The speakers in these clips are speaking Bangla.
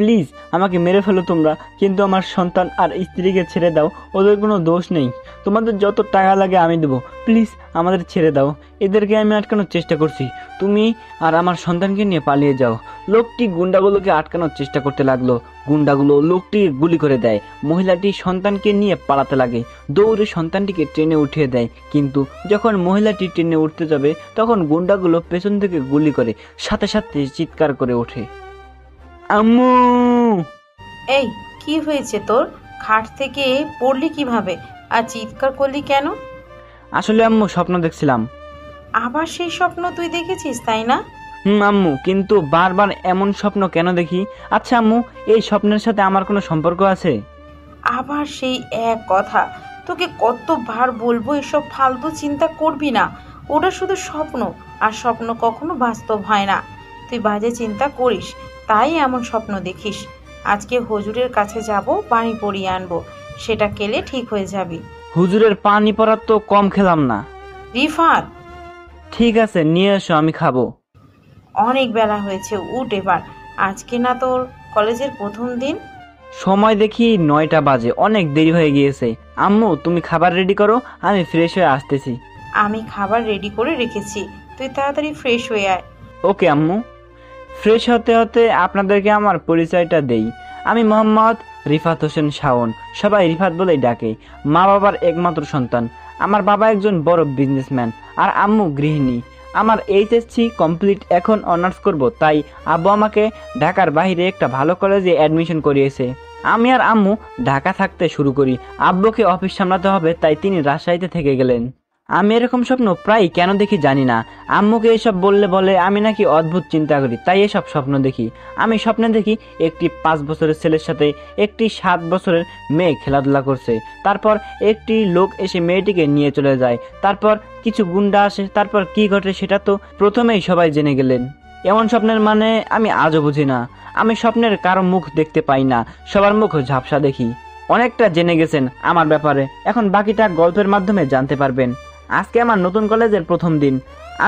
প্লিজ আমাকে মেরে ফেলো তোমরা, কিন্তু আমার সন্তান আর স্ত্রীকে ছেড়ে দাও, ওদের কোনো দোষ নেই। তোমাদের যত টাকা লাগে আমি দেবো, প্লিজ আমাদের ছেড়ে দাও। এদেরকে আমি আটকানোর চেষ্টা করছি, তুমি আর আমার সন্তানকে নিয়ে পালিয়ে যাও। লোকটি গুন্ডাগুলোকে আটকানোর চেষ্টা করতে লাগলো। গুন্ডাগুলো লোকটিকে গুলি করে দেয়। মহিলাটি সন্তানকে নিয়ে পালাতে লাগে, দৌড়ে সন্তানটিকে ট্রেনে উঠিয়ে দেয়। কিন্তু যখন মহিলাটি ট্রেনে উঠতে যাবে তখন গুন্ডাগুলো পেছন থেকে গুলি করে, সাথে সাথে চিৎকার করে ওঠে, আম্মু। এই কি হয়েছে তোর? খাট থেকে পড়লি কিভাবে আর চিৎকার করলি কেন? আসলে আম্মু স্বপ্ন দেখছিলাম। আবার সেই স্বপ্ন তুই দেখেছিস তাই না? আম্মু, কিন্তু বারবার এমন স্বপ্ন কেন দেখি? আচ্ছা আম্মু, এই স্বপ্নের সাথে আমার কোনো সম্পর্ক আছে? আবার সেই এক কথা, তোকে কতবার বলবো এসব ফালতু চিন্তা করবি না। ওটা শুধু স্বপ্ন, আর স্বপ্ন কখনো বাস্তব হয় না। তুই বাজে চিন্তা করিস, তাই এমন স্বপ্ন দেখিস। আজকে হুজুরের কাছে যাব, পানি পরিয়ে আনবো, সেটা খেলে ঠিক হয়ে যাবি। হুজুরের পানি পড়ার তো কম খেলাম না। রিফাত, ঠিক আছে, নিয়ে এসো, আমি খাবো। অনেক বেলা হয়েছে, উঠ এবার। আজকে না তোর কলেজের প্রথম দিন? সময় দেখি 9টা বাজে, অনেক দেরি হয়ে গিয়েছে। আম্মু, তুমি খাবার রেডি করো, আমি ফ্রেশ হয়ে আসতেছি। আমি খাবার রেডি করে রেখেছি, তুই তাড়াতাড়ি ফ্রেশ হয়ে আয়। ওকে আম্মু। ফ্রেশ হতে হতে আপনাদেরকে আমার পরিচয়টা দেই। আমি মোহাম্মদ রিফাত হোসেন শাওন, সবাই রিফাত বলেই ডাকে। মা বাবার একমাত্র সন্তান। আমার বাবা একজন বড় বিজনেসম্যান আর আম্মু গৃহিণী। আমার এইচএসসি কমপ্লিট, এখন অনার্স করব, তাই আব্বু আমাকে ঢাকার বাইরে একটা ভালো কলেজে অ্যাডমিশন করিয়েছে। আমি আর আম্মু ঢাকা থাকতে শুরু করি। আব্বুকে অফিস সামলাতে হবে, তাই তিনি রাজশাহীতে থেকে গেলেন। আমি এরকম স্বপ্ন প্রায় কেন দেখি জানি না। আম্মুকে এসব বললে বলে আমি নাকি অদ্ভুত চিন্তা করি, তাই এসব স্বপ্ন দেখি। আমি স্বপ্নে দেখি একটি 5 বছরের ছেলের সাথে একটি 7 বছরের মেয়ে খেলাধুলা করছে। তারপর একটি লোক এসে মেয়েটিকে নিয়ে চলে যায়। তারপর কিছু গুন্ডা আসে। তারপর কি ঘটে সেটা তো প্রথমেই সবাই জেনে গেলেন। এমন স্বপ্নের মানে আমি আজও বুঝি না। আমি স্বপ্নের কারো মুখ দেখতে পাই না, সবার মুখ ঝাপসা দেখি। অনেকটা জেনে গেছেন আমার ব্যাপারে, এখন বাকিটা গল্পের মাধ্যমে জানতে পারবেন। আজকে আমার নতুন কলেজের প্রথম দিন।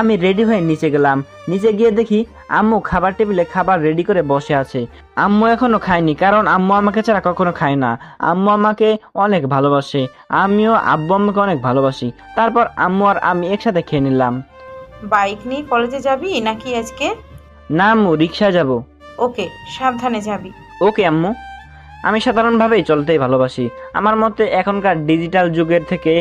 আমি রেডি হয়ে নিচে গেলাম। নিচে গিয়ে দেখি আম্মু খাবার টেবিলে খাবার রেডি করে বসে আছে। আম্মু এখনো খায়নি, কারণ আম্মু আমাকে ছাড়া কখনো খায় না। আম্মু আমাকে অনেক ভালোবাসে, আমিও আব্বু আম্মুকে অনেক ভালোবাসি। তারপর আম্মু আর আমি একসাথে খেয়ে নিলাম। বাইক নিয়ে কলেজে যাবি নাকি আজকে? না আম্মু, রিক্সায় যাব। ওকে, সাবধানে যাবি। ওকে আম্মু। আমি সাধারণভাবেই চলতেই ভালোবাসি। আমার মতে এখনকার ডিজিটাল যুগের থেকে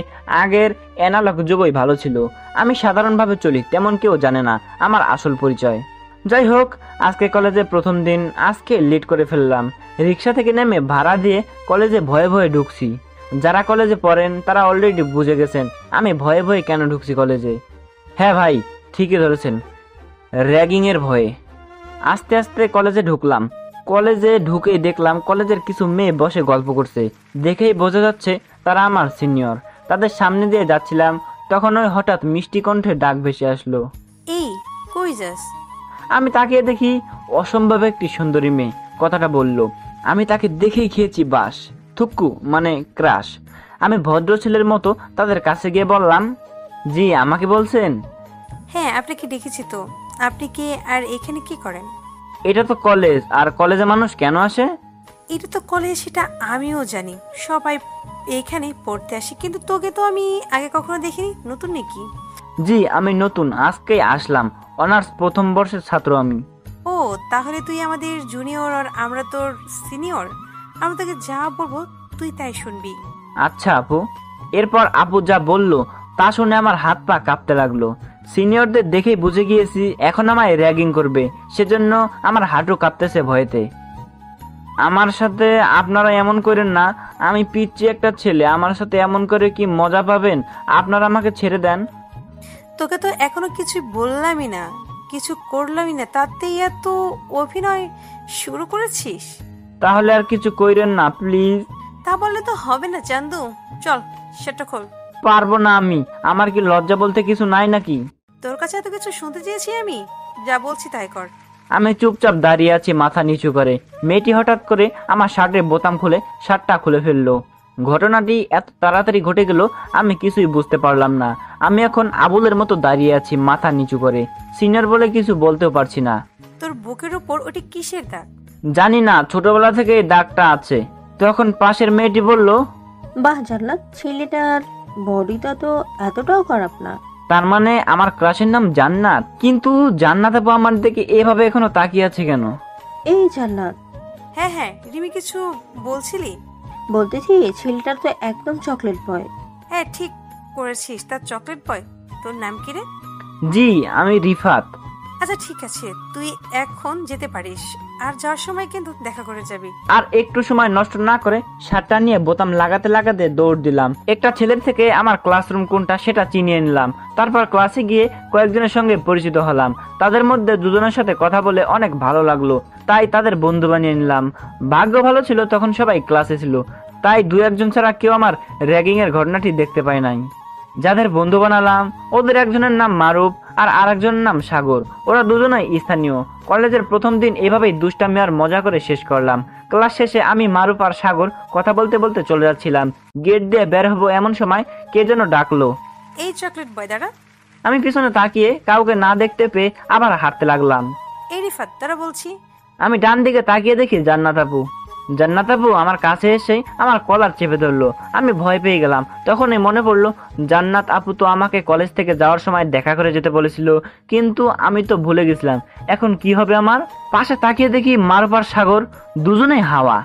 আগের অ্যানালগ যুগই ভালো ছিল। আমি সাধারণভাবে চলি, তেমন কেউ জানে না আমার আসল পরিচয়। যাই হোক, আজকে কলেজে প্রথম দিন, আজকে লেট করে ফেললাম। রিক্সা থেকে নেমে ভাড়া দিয়ে কলেজে ভয়ে ভয়ে ঢুকছি। যারা কলেজে পড়েন তারা অলরেডি বুঝে গেছেন আমি ভয়ে ভয়ে কেন ঢুকছি কলেজে। হ্যাঁ ভাই, ঠিকই ধরেছেন, র্যাগিংয়ের ভয়ে। আস্তে আস্তে কলেজে ঢুকলাম। কলেজে ঢুকেই দেখলাম কলেজের কিছু মেয়ে বসে গল্প করছে। দেখেই বোঝা যাচ্ছে তারা আমার সিনিয়র। তাদের সামনে দিয়ে যাচ্ছিলাম, তখন ওই হঠাৎ মিষ্টি কণ্ঠে ডাক ভেসে আসলো, এই কই যাস? আমি তাকিয়ে দেখি অসম্ভব একটি সুন্দরী মেয়ে কথাটা বলল। আমি তাকে দেখেই খেয়েছি বাস, থুক্কু মানে ক্রাশ। আমি ভদ্র ছেলের মতো তাদের কাছে গিয়ে বললাম, জি আমাকে বলছেন? হ্যাঁ, আপনাকে দেখেছি তো। আপনি কে আর এখানে কি করেন? এটা তো কলেজ, আর কলেজে মানুষ কেন আসে? এটা তো কলেজ, সেটা আমিও জানি। সবাই এখানে পড়তে আসে, কিন্তু তোকে তো আমি আগে কখনো দেখিনি। নতুন নাকি? জি আমি নতুন, আজকেই আসলাম। অনার্স প্রথম বর্ষের ছাত্র আমি। ও, তাহলে তুই আমাদের জুনিয়র আর আমরা তোর সিনিয়র। আমরা তোকে যা বলবো তুই তাই শুনবি। আচ্ছা আপু। এরপর আপু যা বলল তা শুনে আমার হাত পা কাঁপতে লাগলো। সিনিয়রদের দেখেই বুঝে গিয়েছি এখন আমায় র্যাগিং করবে, সেজন্য আমার হাঁটু কাঁপতেছে ভয়েতে। আমার সাথে আপনারা এমন করেন না, আমি পিচ্চি একটা ছেলে, আমার সাথে এমন করে কি মজা পাবেন? আপনারা আমাকে ছেড়ে দেন। তোকে তো এখনো কিছু বললামই না, কিছু করলামই না, তাতেই এত অভিনয় শুরু করেছিস? তাহলে আর কিছু কইরেন না প্লিজ। তা বললে তো হবে না চান্দু, চল সেটা খোল। পারবো না আমি। আমার কি লজ্জা বলতে কিছু নাই নাকি? তোর কাছে এত কিছু শুনতে চেয়েছি আমি? যা বলছি তাই কর। আমি চুপচাপ দাঁড়িয়ে আছি মাথা নিচু করে। মেয়েটি হঠাৎ করে আমার শার্টের বোতাম খুলে শার্টটা খুলে ফেললো। ঘটনাটি এত তাড়াতাড়ি ঘটে গেল আমি কিছুই বুঝতে পারলাম না। আমি এখন আবুলের মতো দাঁড়িয়ে আছি মাথা নিচু করে। সিনিয়র বলে কিছু বলতেও পারছি না। তোর বুকের উপর ওটি কিসের দাগ? জানি না, ছোটবেলা থেকে এই দাগটা আছে। তখন পাশের মেয়েটি বলল, বাহ জান্নাত, ছেলেটার বডিটা তো এতটাও খারাপ না। তার মানে আমার ক্রাশের নাম জান্নাত? কিন্তু জান্নাত আপু আমার দিকে এভাবে এখনো তাকিয়ে আছে কেন? এই জান্নাত, হ্যাঁ হ্যাঁ, রিমি কিছু বলছিলি? বলতেছি ছেলেটার তো একদম চকলেট বয়। হ্যাঁ ঠিক করেছিস, তার চকলেট বয়। তোর নাম কি রে? জি, আমি রিফাত। আচ্ছা ঠিক আছে, তুই এখন যেতে পারিস, আর যাওয়ার সময় কিন্তু দেখা করে যাবি। আর একটু সময় নষ্ট না করে শার্টটা নিয়ে বোতাম লাগাতে লাগাতে দৌড় দিলাম। একটা ছেলের থেকে আমার ক্লাসরুম কোনটা সেটা চিনিয়ে নিলাম। তারপর ক্লাসে গিয়ে কয়েকজনের সঙ্গে পরিচিত হলাম। তাদের মধ্যে দুজনের সাথে কথা বলে অনেক ভালো লাগলো, তাই তাদের বন্ধু বানিয়ে নিলাম। ভাগ্য ভালো ছিল তখন সবাই ক্লাসে ছিল, তাই দু একজন ছাড়া কেউ আমার র্যাগিং এর ঘটনাটি দেখতে পায় নাই। যাদের বন্ধু বানালাম ওদের একজনের নাম মারুফ আর আরেকজনের নাম সাগর। ওরা দুজনেই স্থানীয়। কলেজের প্রথম দিন এভাবেই দুষ্টামি আর মজা করে শেষ করলাম। ক্লাস শেষে আমি মারুফ আর সাগর কথা বলতে বলতে চলে যাচ্ছিলাম। গেট দিয়ে বের হবো এমন সময় কে যেন ডাকলো। এই চকলেট বয় দাঁড়া। আমি পিছনে তাকিয়ে কাউকে না দেখতে পেয়ে আবার হাঁটতে লাগলাম। এই রিফাত দাঁড়া বলছি। আমি ডান দিকে তাকিয়ে দেখি জান্নাত আপু। জান্নাত আপু আমার কাছে এসে আমার কলার চেপে ধরলো। আমি ভয় পেয়ে গেলাম। তখনই মনে পড়লো জান্নাত আপু তো আমাকে কলেজ থেকে যাওয়ার সময় দেখা করে যেতে বলেছিল, কিন্তু আমি তো ভুলে গেছিলাম। এখন কি হবে আমার? পাশে তাকিয়ে দেখি মারুফ আর সাগর দুজনেই হাওয়া।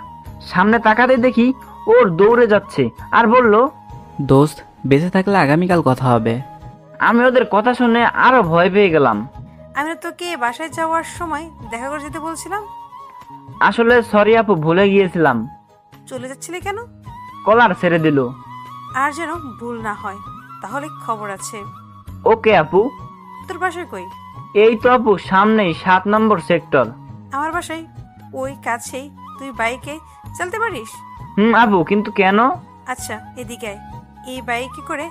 সামনে তাকাতে দেখি ওর দৌড়ে যাচ্ছে আর বলল, দোস্ত, বেঁচে থাকলে আগামীকাল কথা হবে। আমি ওদের কথা শুনে আরো ভয় পেয়ে গেলাম। আমি তোকে বাসায় যাওয়ার সময় দেখা করে যেতে বলছিলাম। আসলে সরি আপু, ভুলে গিয়েছিলাম। চলে যাচ্ছিলি কেন? কলার ছেড়ে দিল। আর যেন ভুল না হয়, তাহলে খবর আছে। ওকে আপু। তোর বাসায় কই? এই তো আপু, সামনেই 7 নম্বর সেক্টর। আমার বাসায় ওই কাছেই। তুই বাইকে চালতে পারিস? আপু, কিন্তু কেন? আচ্ছা এদিকে আয়, এই বাইকে করে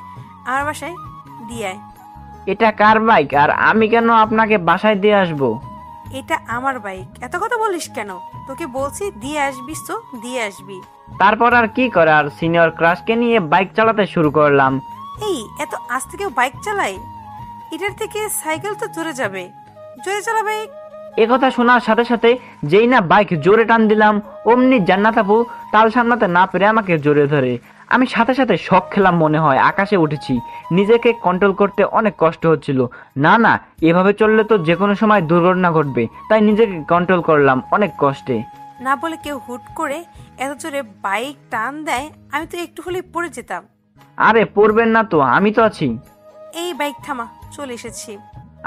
আমার বাসায় দিয়ে আয়। এটা কার বাইক আর আমি কেন আপনাকে বাসায় দিয়ে আসবো? এটা আমার বাইক, এত কথা বলিস কেন? তোকে বলছি দিয়ে আসবিস তো দিয়ে আসবি। তারপর আর কি করার, সিনিয়র ক্রাশকে নিয়ে বাইক চালাতে শুরু করলাম। এই এত আস্তে কেউ বাইক চালায়? এটার থেকে সাইকেল তো জোরে যাবে। জোরে চালা বাইক। একথা শোনার সাথে সাথে যেই না বাইক জোরে টান দিলাম, অমনি জান্নাত আপু তাল সামলাতে না পেরে আমাকে জোরে ধরে। আমি সাথে সাথে শক খেলাম, মনে হয় আকাশে উঠেছি। নিজেকে কন্ট্রোল করতে অনেক কষ্ট হচ্ছিল। না না, এভাবে চললে তো যে কোনো সময় দুর্ঘটনা ঘটবে, তাই নিজেকে কন্ট্রোল করলাম অনেক কষ্টে। না বলে কেউ হুট করে এত জোরে বাইক টান দেয়, আমি তো একটু হলেই পড়ে যেতাম। আরে পড়বেন না তো, আমি তো আছি। এই বাইক থামা, চলে এসেছি।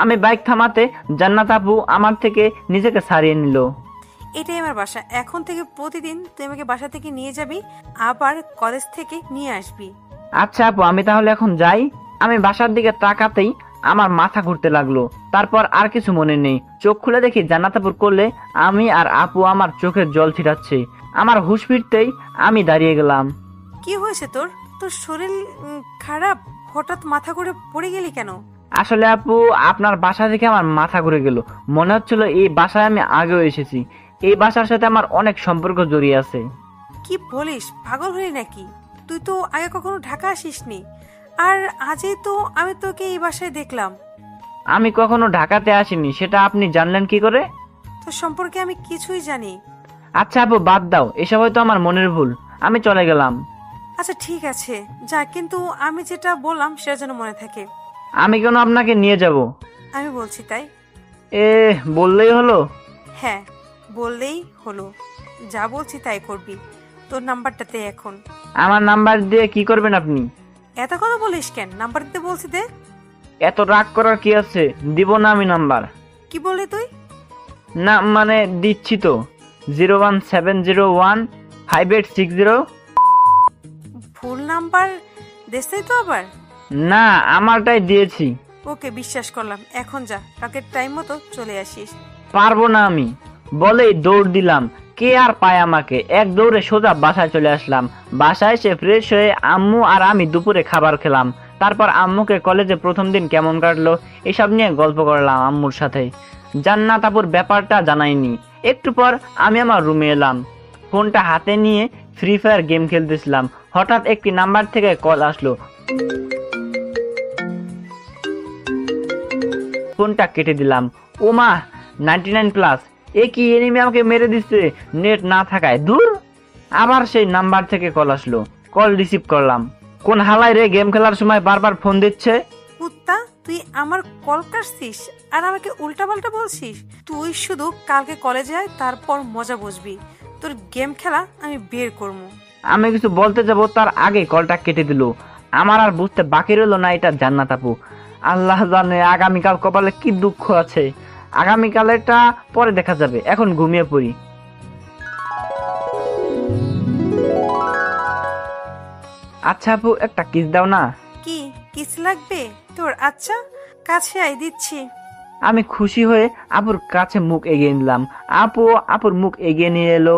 আমি বাইক থামাতে জান্নাত আপু আমার থেকে নিজেকে ছাড়িয়ে নিল। এটাই আমার বাসা। এখন থেকে প্রতিদিন তুই আমাকে বাসা থেকে নিয়ে যাবি, আবার কলেজ থেকে নিয়ে আসবি। আচ্ছা আপু, আমি তাহলে এখন যাই। আমি বাসার দিকে তাকাতেই আমার মাথা ঘুরতে লাগলো। তারপর আর কিছু মনে নেই। চোখ খুলে দেখি জান্নাত আপুর কোলে আমি আর আপু আমার চোখের জল ছিটাচ্ছে। আমার হুঁশ ফিরতেই আমি দাঁড়িয়ে গেলাম। কি হয়েছে তোর? তোর শরীর খারাপ? হঠাৎ মাথা ঘুরে পড়ে গেলি কেন? আসলে আপু, আপনার বাসা থেকে আমার মাথা ঘুরে গেল। মনে হচ্ছিল এই বাসায় আমি আগেও এসেছি। এই বাসার সাথে আমার অনেক সম্পর্ক জড়িয়ে আছে। কি বলিস, পাগল হলি নাকি? তুই তো আগে কখনো ঢাকা আসিসনি, আর আজই তো আমি তোকে এই বাসায় দেখলাম। আমি কখনো ঢাকাতে আসিনি, সেটা আপনি জানলেন কি করে? তোর সম্পর্কে আমি কিছুই জানি। আচ্ছা আপু, বাদ দাও, এসব হয়তো আমার মনের ভুল। আমি চলে গেলাম। আচ্ছা ঠিক আছে যা, কিন্তু আমি যেটা বললাম সেটা যেন মনে থাকে। আমি কেন আপনাকে নিয়ে যাব? আমি বলছি তাই। বললেই হলো? হ্যাঁ বললেই হলো। যা বলছি তাই করবি। তোর নাম্বারটাতে এখন। আমার নাম্বার দিয়ে কি করবেন আপনি? এত কথা বলিস কেন? নাম্বার দিতে বলছি দে। এত রাগ করার কি আছে? দিব না আমি নাম্বার। কি বললি তুই? না মানে দিচ্ছি তো। 017015860। ভুল নাম্বার দেশে তো আবার। না, আমারটাই দিয়েছি। ওকে বিশ্বাস করলাম, এখন যা, কালকে টাইম মতো চলে আসিস। পারবো না আমি, বলেই দৌড় দিলাম। কে আর পায় আমাকে? এক দৌড়ে সোজা বাসায় চলে আসলাম। বাসায় এসে ফ্রেশ হয়ে আম্মু আর আমি দুপুরে খাবার খেলাম। তারপর আম্মুকে কলেজে প্রথম দিন কেমন কাটলো এসব নিয়ে গল্প করলাম আম্মুর সাথে। জান্নাত আপুর ব্যাপারটা জানাইনি। একটু পর আমি আমার রুমে এলাম। ফোনটা হাতে নিয়ে ফ্রি ফায়ার গেম খেলতেছিলাম। হঠাৎ একটি নাম্বার থেকে কল আসলো। ফোনটা কেটে দিলাম। ওমা, 99+। এ কি এনিমি আমাকে মেরে দিচ্ছে নেট না থাকায়। দূর, আবার সেই নাম্বার থেকে কল আসলো। কল রিসিভ করলাম। কোন হালাই রে গেম খেলার সময় বারবার ফোন দিচ্ছে? কুত্তা, তুই আমার কল কাটছিস আর আমাকে উল্টাপাল্টা বলছিস? তুই শুধু কালকে কলেজে আয়, তারপর মজা বুঝবি। তোর গেম খেলা আমি বের করবো। আমি কিছু বলতে যাব তার আগে কলটা কেটে দিল। আমার আর বুঝতে বাকি রইল না এটা জান্নাত আপু। আল্লাহ জানে আগামীকাল কপালে কি দুঃখ আছে। আগামীকালেরটা পরে দেখা যাবে, এখন ঘুমিয়ে পড়ি। আচ্ছা আপু, একটা কিস দাও না। কি কিস লাগবে তোর? আচ্ছা, কাছে আয়, দিচ্ছি। আমি খুশি হয়ে আপুর কাছে মুখ এগিয়ে নিলাম। আপু আপুর মুখ এগিয়ে নিয়ে এলো,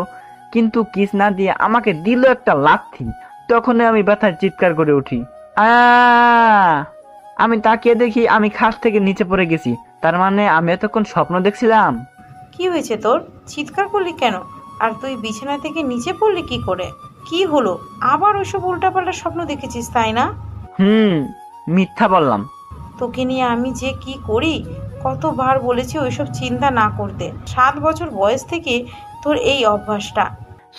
কিন্তু কিস না দিয়ে আমাকে দিল একটা লাথি। তখনই আমি ব্যথায় চিৎকার করে উঠি। আমি তাকিয়ে দেখি আমি খাট থেকে নিচে পড়ে গেছি। তার মানে আমি এতক্ষণ স্বপ্ন দেখছিলাম। কি হয়েছে তোর? চিৎকার করলি কেন? আর তুই বিছানা থেকে নিচে পড়লি কি করে? কি হলো? আবার ওইসব উল্টাপাল্টা স্বপ্ন দেখেছিস তাই না? মিথ্যা বললাম। তোকে নিয়ে আমি যে কি করি, কতবার বলেছি ওইসব চিন্তা না করতে। 7 বছর বয়স থেকে তোর এই অভ্যাসটা।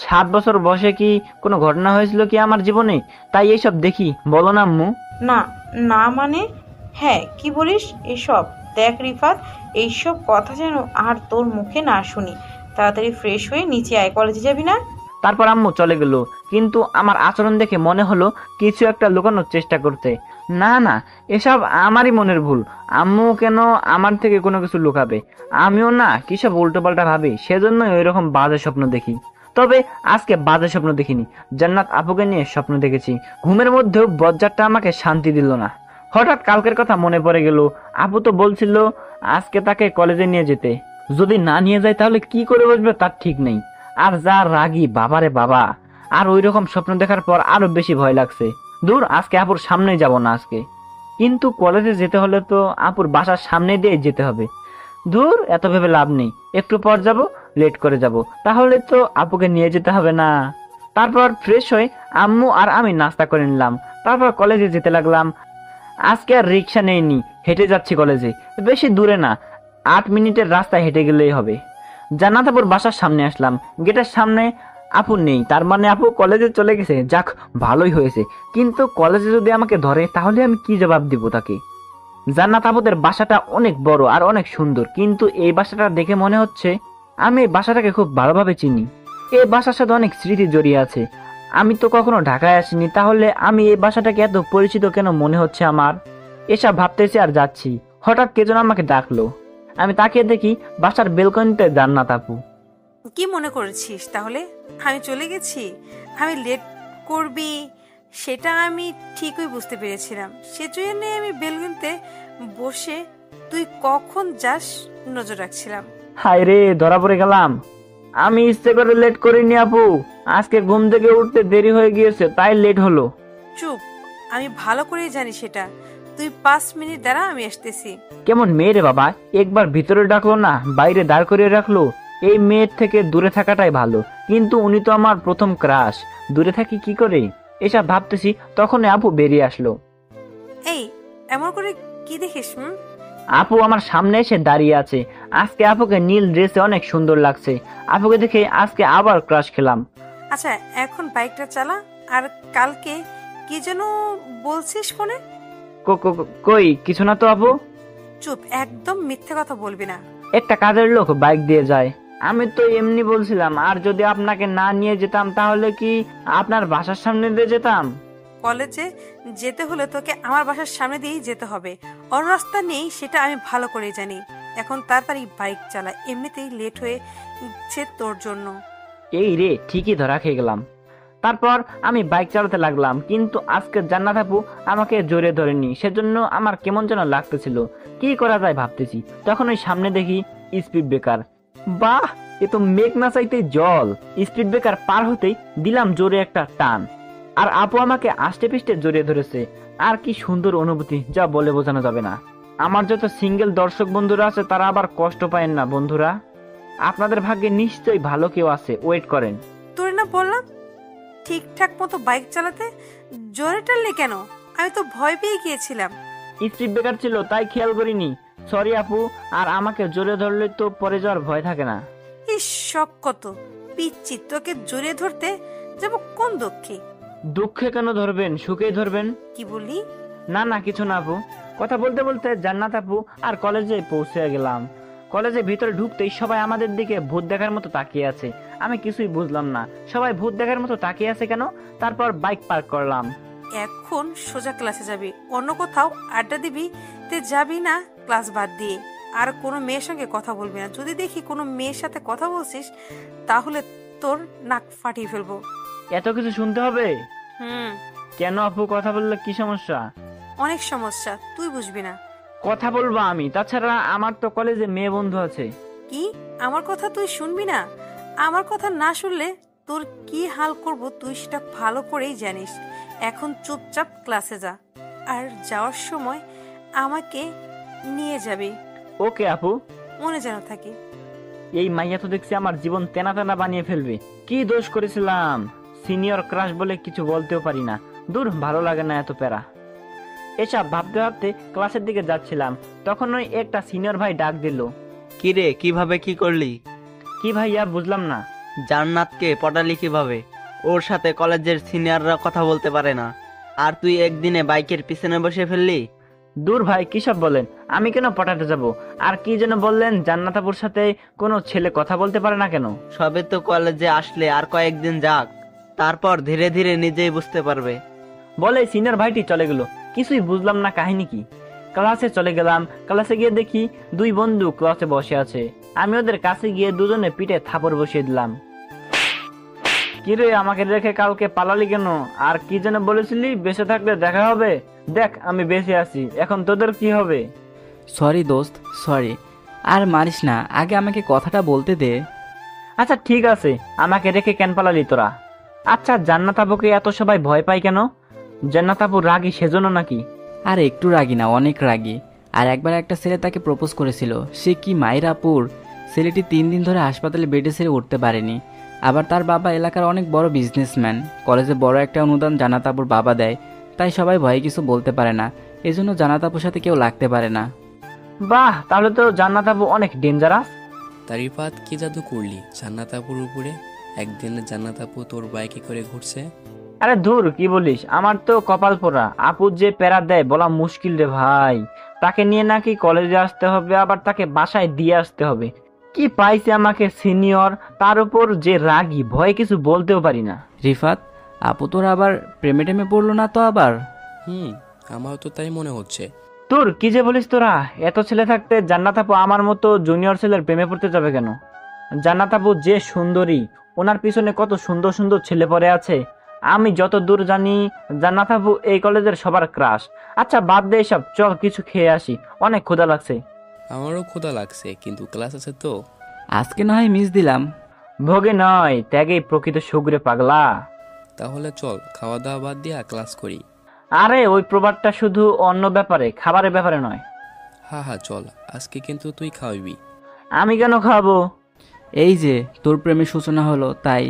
7 বছর বয়সে কি কোনো ঘটনা হয়েছিল কি আমার জীবনে, তাই এইসব দেখি? বলো না আম্মু। না না মানে হ্যাঁ, কি বলিস এসব? দেখ রিফাত, এইসব কথা যেন আর তোর মুখে না শুনি। তাড়াতাড়ি ফ্রেশ হয়ে নিচে আয়, কলেজে যাবি না? তারপর আম্মু চলে গেল, কিন্তু আমার আচরণ দেখে মনে হলো কিছু একটা লুকানোর চেষ্টা করতে। না না, এসব আমারই মনের ভুল। আম্মু কেন আমার থেকে কোনো কিছু লুকাবে? আমিও না কিসব উল্টোপাল্টা ভাবি, সেজন্যই ওইরকম বাজে স্বপ্ন দেখি। তবে আজকে বাজে স্বপ্ন দেখিনি, জান্নাত আপুকে নিয়ে স্বপ্ন দেখেছি। ঘুমের মধ্যেও বজ্জারটা আমাকে শান্তি দিল না। হঠাৎ কালকের কথা মনে পড়ে গেল। আপু তো বলছিল আজকে তাকে কলেজে নিয়ে যেতে। যদি না নিয়ে যায় তাহলে কি করে বসবে তার ঠিক নেই। আর যা রাগী বাবারে বাবা। আর ওই রকম স্বপ্ন দেখার পর আরো বেশি ভয় লাগছে। দূর, আজকে আপুর সামনেই যাব না আজকে। কিন্তু কলেজে যেতে হলে তো আপুর বাসার সামনে দিয়ে যেতে হবে। দূর, এত ভেবে লাভ নেই। একটু পর যাব, লেট করে যাব, তাহলে তো আপুকে নিয়ে যেতে হবে না। তারপর ফ্রেশ হয়ে আম্মু আর আমি নাস্তা করে নিলাম। তারপর কলেজে যেতে লাগলাম। আজকে আর রিক্সা নেইনি, হেঁটে যাচ্ছি কলেজে। বেশি দূরে না, 8 মিনিটের রাস্তা হেঁটে গেলেই হবে। জান্নাত আপুর বাসার সামনে আসলাম। গেটের সামনে আপু নেই, তার মানে আপু কলেজে চলে গেছে। যাক, ভালোই হয়েছে। কিন্তু কলেজে যদি আমাকে ধরে তাহলে আমি কি জবাব দিব তাকে? জান্নাত আপুদের বাসাটা অনেক বড় আর অনেক সুন্দর, কিন্তু এই বাসাটা দেখে মনে হচ্ছে আমি এই বাসাটাকে খুব ভালোভাবে চিনি। এই বাসার সাথে অনেক স্মৃতি জড়িয়ে আছে। আমি তো কখনো ঢাকায় আসিনি, তাহলে আমি এই বাসাটাকে এত পরিচিত কেন মনে হচ্ছে আমার? এসব ভাবতেছি আর যাচ্ছি, হঠাৎ কে যেন আমাকে ডাকলো। আমি তাকিয়ে দেখি বাসার বেলকনিতে জান্নাত আপু। কি মনে করেছিস তাহলে আমি চলে গেছি? আমি লেট করবি সেটা আমি ঠিকই বুঝতে পেরেছিলাম। সেজন্যে আমি বেলগুনতে বসে তুই কখন যাস নজর রাখছিলাম। হায় রে, ধরা পড়ে গেলাম। আমি ইচ্ছে করে লেট করিনি আপু, আজকে ঘুম থেকে উঠতে দেরি হয়ে গিয়েছে তাই লেট হলো। চুপ, আমি ভালো করেই জানি সেটা। তুই 5 মিনিট দাঁড়া, আমি আসতেছি। কেমন মেয়ে রে বাবা, একবার ভিতরে ডাকলো না, বাইরে দাঁড় করিয়ে রাখলো। এই মেয়ের থেকে দূরে থাকাটাই ভালো, কিন্তু উনি তো আমার প্রথম ক্রাশ। দূরে থাকি কি করে? এসব ভাবতেছি, তখন আপু বেরিয়ে আসলো। এই এমন করে কি দেখিস? আপু আমার সামনে এসে দাঁড়িয়ে আছে। আজকে আপুকে নীল ড্রেসে অনেক সুন্দর লাগছে। আপুকে দেখে আজকে আবার ক্রাশ খেলাম। আচ্ছা, এখন বাইকটা চালা। আর কালকে কি যেন বলছিস ফোনে? কই কিছু না তো আপু। চুপ, একদম মিথ্যে কথা বলবি না। একটা কাজের লোক বাইক দিয়ে যায়। আমি তো এমনি বলছিলাম, আর যদি আপনাকে না নিয়ে যেতাম তাহলে কি আপনার বাসার সামনে দিয়ে যেতাম? কলেজে যেতে হলে তোকে আমার বাসার সামনে দিয়েই যেতে হবে। অন্য রাস্তা নেই, সেটা আমি ভালো করে জানি। এখন তাড়াতাড়ি বাইক চালা, এমনিতেই লেট হয়েছে তোর জন্য। এই রে, ঠিকই ধরা খেয়ে গেলাম। তারপর আমি বাইক চালাতে লাগলাম, কিন্তু আজকে জান্নাত আপু আমাকে জড়িয়ে ধরেনি, সেজন্য আমার কেমন যেন লাগতেছিল। কি করা যায় ভাবতেছি, তখন ওই সামনে দেখি স্পিড ব্রেকার। বাহ, এ তো মেঘ না চাইতে জল। স্পিড ব্রেকার পার হতেই দিলাম জোরে একটা টান, আর আপু আমাকে আষ্টে পিষ্টে জড়িয়ে ধরেছে। আর কি সুন্দর অনুভূতি, যা বলে বোঝানো যাবে না। আমার যত সিঙ্গেল দর্শক বন্ধুরা আছে তারা আবার কষ্ট পায় না বন্ধুরা। আপনাদের ভাগ্যে নিশ্চয়ই ভালো কেউ আছে, ওয়েট করেন। তোর না বললাম ঠিকঠাক মতো বাইক চালাতে, জোরে টানলে কেন? আমি তো ভয় পেয়ে গিয়েছিলাম। স্পিড ব্রেকার ছিল তাই খেয়াল করিনি, সরি আপু। আর আমাকে জোরে ধরলে তো পরে যাওয়ার ভয় থাকে না। শখ কত, পিচ্ছি তোকে জড়িয়ে ধরতে যাব কোন দুঃখে। দুঃখে কেন ধরবেন, সুখেই ধরবেন। কি বললি? না না কিছু না আপু। কথা বলতে বলতে জান্নাত আপু আর কলেজে পৌঁছে গেলাম। কলেজের ভিতরে ঢুকতেই সবাই আমাদের দিকে ভূত দেখার মতো তাকিয়ে আছে। আমি কিছুই বুঝলাম না, সবাই ভূত দেখার মতো তাকিয়ে আছে কেন। তারপর বাইক পার্ক করলাম। এখন সোজা ক্লাসে যাবি, অন্য কোথাও আড্ডা দিবি তে যাবি না ক্লাস বাদ দিয়ে। আর কোনো মেয়ের সঙ্গে কথা বলবি না। যদি দেখি কোনো মেয়ের সাথে কথা বলছিস তাহলে তোর নাক ফাটিয়ে ফেলবো। এত কিছু শুনতে হবে? হুম, কেন আপু, কথা বললে কি সমস্যা? অনেক সমস্যা, তুই বুঝবি না। কথা বলবো আমি, তাছাড়া আমার তো কলেজে মেয়ে বন্ধু আছে। কি আমার কথা তুই শুনবি না? আমার কথা না শুনলে তোর কি হাল করব তুই সেটা ভালো করেই জানিস। এখন চুপচাপ ক্লাসে যা, আর যাওয়ার সময় আমাকে নিয়ে যাবি, ওকে আপু। মনে যেন থাকে। এই মাইয়া তো দেখছি আমার জীবন তেনা তেনা বানিয়ে ফেলবে। কি দোষ করেছিলাম? সিনিয়র ক্রাশ বলে কিছু বলতেও পারি না। দূর, ভালো লাগে না এত প্যারা। এসব ভাবতে ভাবতে ক্লাসের দিকে যাচ্ছিলাম, তখন ওই একটা সিনিয়র ভাই ডাক দিল। কি রে, কিভাবে কি করলি? কি ভাইয়া, বুঝলাম না। জান্নাতকে পটালি কিভাবে? ওর সাথে কলেজের সিনিয়ররা কথা বলতে পারে না, আর তুই একদিনে বাইকের পিছনে বসে ফেললি? দূর ভাই, কি সব বলেন? আমি কেন পটাতে যাব? আর কি যেন বললেন, জান্নাতাপুর সাথে কোনো ছেলে কথা বলতে পারে না কেন? সবে তো কলেজে আসলে, আর কয়েকদিন যাক, তারপর ধীরে ধীরে নিজেই বুঝতে পারবে। বলে সিনিয়র ভাইটি চলে গেল। কিছুই বুঝলাম না কাহিনী কি। ক্লাসে চলে গেলাম। ক্লাসে গিয়ে দেখি দুই বন্ধু ক্লাসে বসে আছে। আমি ওদের কাছে গিয়ে দুজনে পিঠে থাপড় বসিয়ে দিলাম। কিরে, আমাকে রেখে কালকে পালালি কেন? আর কি যেন বলেছিলি, বেঁচে থাকলে দেখা হবে? দেখ আমি বেঁচে আছি, এখন তোদের কি হবে? সরি দোস্ত, সরি। আর মারিস না, আগে আমাকে কথাটা বলতে দে। আচ্ছা ঠিক আছে, আমাকে রেখে কেন পালালি তোরা? আচ্ছা, জান্নাত আপুকে এত সবাই ভয় পায় কেন? জান্নাত আপু রাগী সেজন্য নাকি? আর একটু রাগি না, অনেক রাগি। আর একবার একটা ছেলে তাকে প্রপোজ করেছিল, সে কি মাইরাপুর। ছেলেটি 3 দিন ধরে হাসপাতালে বেডে ছেড়ে উঠতে পারেনি। আবার তার বাবা এলাকার অনেক বড় বিজনেসম্যান, কলেজে বড় একটা অনুদান জান্নাত আপুর বাবা দেয়, তাই সবাই ভয়ে কিছু বলতে পারে না। এজন্য জান্নাত আপুর সাথে কেউ লাগতে পারে না। বাহ, তাহলে তো জান্নাত আপু অনেক ডেঞ্জারাস। তারিফাত, কি জাদু করলি জান্নাত আপুর উপরে? একদিন জান্নাত আপু তোর বাইকে করে ঘুরছে। আরে ধুর, কি বলিস? আমার তো কপাল পোড়া। আপু যে প্যারা দেয় বলা মুশকিল রে ভাই। তাকে নিয়ে নাকি কলেজে আসতে হবে, আবার তাকে বাসায় দিয়ে আসতে হবে। কি পাইছে আমাকে সিনিয়র, তার উপর যে রাগী, ভয়ে কিছু বলতেও পারি না। রিফাত, আপু তোর আবার প্রেমে টেমে পড়লো না তো আবার? আমারও তো তাই মনে হচ্ছে। তোর কি যে বলিস তোরা? এত ছেলে থাকতে জান্নাত আপু আমার মতো জুনিয়র ছেলের প্রেমে পড়তে যাবে কেন? জান্নাত আপু যে সুন্দরী, ওনার পিছনে কত সুন্দর সুন্দর ছেলে পড়ে আছে। আমি যত দূর জানি জান্নাত আপু এই কলেজের সবার ক্রাশ। আচ্ছা বাদ দে এসব, চল কিছু খেয়ে আসি, অনেক ক্ষুধা লাগছে। আমারও ক্ষুধা লাগছে, কিন্তু ক্লাস আছে তো। আজকে না হয় মিস দিলাম। ভোগে নয়, ত্যাগেই প্রকৃত সুগ্রে পাগলা। তাহলে চল খাওয়া দাওয়া বাদ দিয়া ক্লাস করি। আরে ওই প্রবাদটা শুধু অন্য ব্যাপারে, খাবারের ব্যাপারে নয়। হ্যাঁ চল, আজকে কিন্তু তুই খাওয়াবি। আমি কেন খাবো? এই যে তোর প্রেমের সূচনা হলো তাই।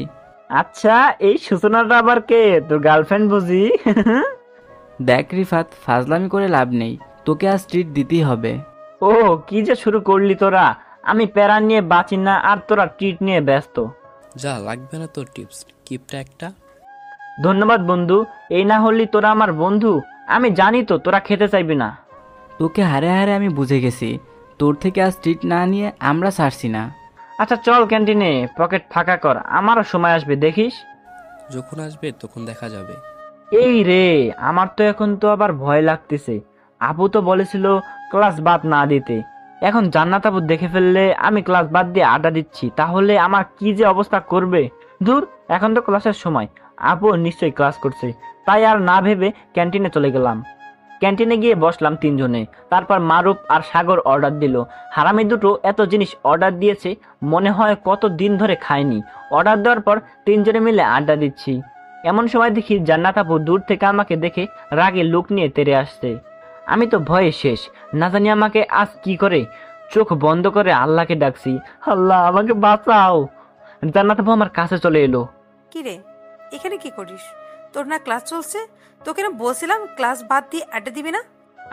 আচ্ছা, এই সূচনাটা আবার কে? তোর গার্লফ্রেন্ড বুঝি? দেখ রিফাত, ফাজলামি করে লাভ নেই, তোকে আজ ট্রিট দিতেই হবে। ও, কি যে শুরু করলি তোরা। আমি প্যারা নিয়ে বাঁচি না, আর তোরা ট্রিট নিয়ে ব্যস্ত। যা, লাগবে না তোর টিপস, কিপটা একটা। ধন্যবাদ বন্ধু, এই না হলি তোরা আমার বন্ধু। আমি জানি তো তোরা খেতে চাইবি না। তোকে হারে হারে আমি বুঝে গেছি, তোর থেকে আজ ট্রিট না নিয়ে আমরা ছাড়ছি না। আচ্ছা চল ক্যান্টিনে, পকেট ফাঁকা কর, আমারও সময় আসবে দেখিস। যখন আসবে তখন দেখা যাবে। এই রে, আমার তো এখন তো আবার ভয় লাগতেছে। আপু তো বলেছিল ক্লাস বাদ না দিতে। এখন জান্নাত আপু দেখে ফেললে আমি ক্লাস বাদ দিয়ে আড্ডা দিচ্ছি, তাহলে আমার কি যে অবস্থা করবে। দূর, এখন তো ক্লাসের সময়, আপু নিশ্চয়ই ক্লাস করছে। তাই আর না ভেবে ক্যান্টিনে চলে গেলাম। ক্যান্টিনে গিয়ে বসলাম 3 জনে। তারপর মারুফ আর সাগর অর্ডার দিল। হারামি দুটো এত জিনিস অর্ডার দিয়েছে, মনে হয় কত দিন ধরে খায়নি। অর্ডার দেওয়ার পর 3 জনে মিলে আড্ডা দিচ্ছি। এমন সময় দেখি জান্নাত আপু দূর থেকে আমাকে দেখে রাগে লুক নিয়ে তেড়ে আসছে। আমি তো ভয়ে শেষ, না জানি আমাকে আজ কি করে। চোখ বন্ধ করে আল্লাহকে ডাকছি, আল্লাহ আমাকে বাঁচাও। জান্নাত আপু আমার কাছে চলে এলো। কি রে, এখানে কি করিস? তোর না ক্লাস চলছে? তোকে না বলছিলাম ক্লাস বাদ দিয়ে আড্ডা দিবি না।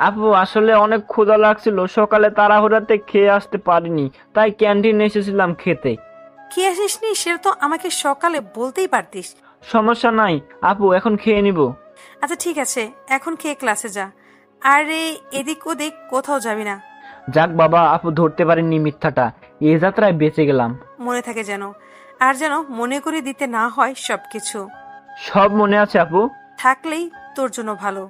আপু আসলে অনেক ক্ষুধা লাগছিল, সকালে তাড়াহুড়াতে খেয়ে আসতে পারিনি, তাই ক্যান্টিনে এসেছিলাম খেতে। খেয়ে আসিসনি সেটা তো আমাকে সকালে বলতেই পারতিস। সমস্যা নাই আপু, এখন খেয়ে নিব। আচ্ছা ঠিক আছে, এখন খেয়ে ক্লাসে যা। আরে এদিক ওদিক কোথাও যাবি না, যাক বাবা, আপু ধরতে পারেননি মিথ্যাটা, এই যাত্রায় বেঁচে গেলাম। মনে থাকে যেন, আর যেন মনে করে দিতে না হয় সবকিছু। সব মনে আছে আপু। থাকলেই তোর জন্য ভালো।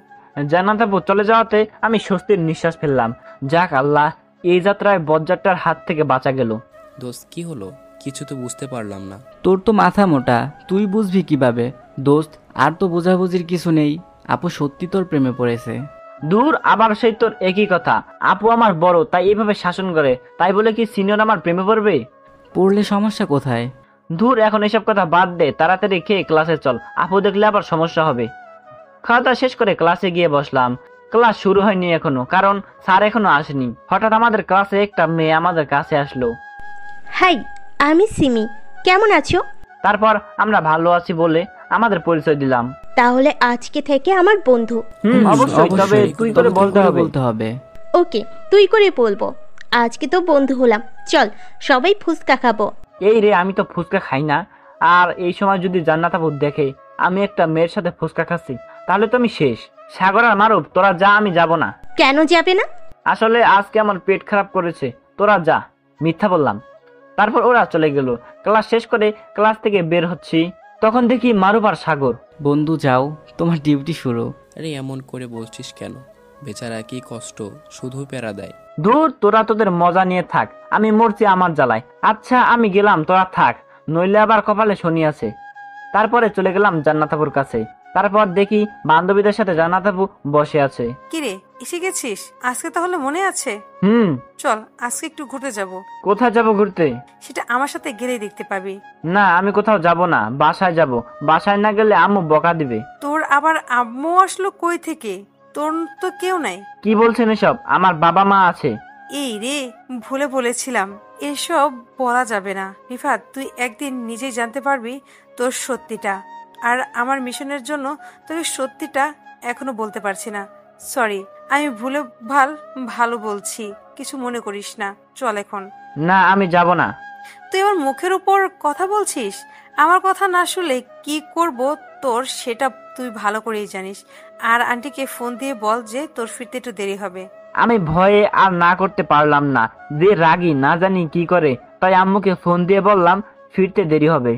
জান্নাত আপু চলে যাওয়াতে আমি স্বস্তির নিঃশ্বাস ফেললাম। যাক আল্লাহ, এই যাত্রায় বজ্জারটার হাত থেকে বাঁচা গেল। দোস্ত কি হলো? কিছু তো বুঝতে পারলাম না। তোর তো মাথা মোটা, তুই বুঝবি কিভাবে? দোস্ত, আর তো বোঝাবুঝির কিছু নেই। আপু সত্যি তোর প্রেমে পড়েছে। দূর, আবার সেই তোর একই কথা। আপু আমার বড়, তাই এইভাবে শাসন করে, তাই বলে কি সিনিয়র আমার প্রেমে পড়বে? পড়লে সমস্যা কোথায়? দূর, এখন এসব কথা বাদ দে, তাড়াতাড়ি খেয়ে ক্লাসে চল, আপু দেখলে আবার সমস্যা হবে। খাওয়া দাওয়া শেষ করে ক্লাসে গিয়ে বসলাম। ক্লাস শুরু হয়নি এখনো, কারণ স্যার এখনো আসেনি। হঠাৎ আমাদের ক্লাসে একটা মেয়ে আমাদের কাছে আসলো। হাই, আমি সিমি, কেমন আছো? তারপর আমরা ভালো আছি বলে আমাদের পরিচয় দিলাম। তাহলে আজকে থেকে আমার বন্ধু। অবশ্যই, তবে তুই করে বলতে হবে। ওকে, তুই করে বলবো। আজকে তো বন্ধু হলাম, চল সবাই ফুচকা খাবো। এই রে, আমি তো ফুচকা খাই না। আর এই সময় যদি জান্নাত আপু দেখে আমি একটা মেয়ের সাথে ফুচকা খাচ্ছি, তাহলে তো আমি শেষ। সাগর আর মারুফ, তোরা যা, আমি যাব না। কেন যাবে না? আসলে আজকে আমার পেট খারাপ করেছে, তোরা যা। মিথ্যা বললাম। তারপর ওরা চলে গেল। ক্লাস শেষ করে ক্লাস থেকে বের হচ্ছি, তখন দেখি মারুফ আর সাগর। বন্ধু যাও, তোমার ডিউটি শুরু। আরে এমন করে বলছিস কেন? বেচারা কি কষ্ট, শুধু প্যারা দেয়। দূর, তোরা তোদের মজা নিয়ে থাক, আমি মরছি আমার জ্বালায়। আচ্ছা আমি গেলাম, তোরা থাক, নইলে আবার কপালে শনি আছে। তারপরে চলে গেলাম জান্নাত আপুর কাছে। তারপর দেখি বান্ধবীদের সাথে জান্নাত আপু বসে আছে। কিরে, এসে গেছিস? আজকে তাহলে মনে আছে? চল আজকে একটু ঘুরতে যাব। কোথায় যাব ঘুরতে? সেটা আমার সাথে গেলেই দেখতে পাবি। না, আমি কোথাও যাব না, বাসায় যাব। বাসায় না গেলে আম্মু বকা দিবে। তোর আবার আম্মু আসলো কই থেকে? তোর তো কেউ নাই। কি বলছেন এসব? আমার বাবা মা আছে। এই রে, ভুলে বলেছিলাম, এসব বলা যাবে না। রিফাত, তুই একদিন নিজেই জানতে পারবি তোর সত্যিটা। আর আমার মিশনের জন্য তোকে সত্যিটা এখনো বলতে পারছি না। সরি, আমি ভুলে ভালো বলছি, কিছু মনে করিস না। চল এখন। না, আমি যাব না। তুই আমার মুখের উপর কথা বলছিস। আমার কথা না শুনলে কি করব তোর সেটা তুই ভালো করেই জানিস। আর আন্টিকে ফোন দিয়ে বল যে তোর ফিরতে একটু দেরি হবে। আমি ভয়ে আর না করতে পারলাম না, যে রাগি না জানি কি করে, তাই আম্মুকে ফোন দিয়ে বললাম ফিরতে দেরি হবে।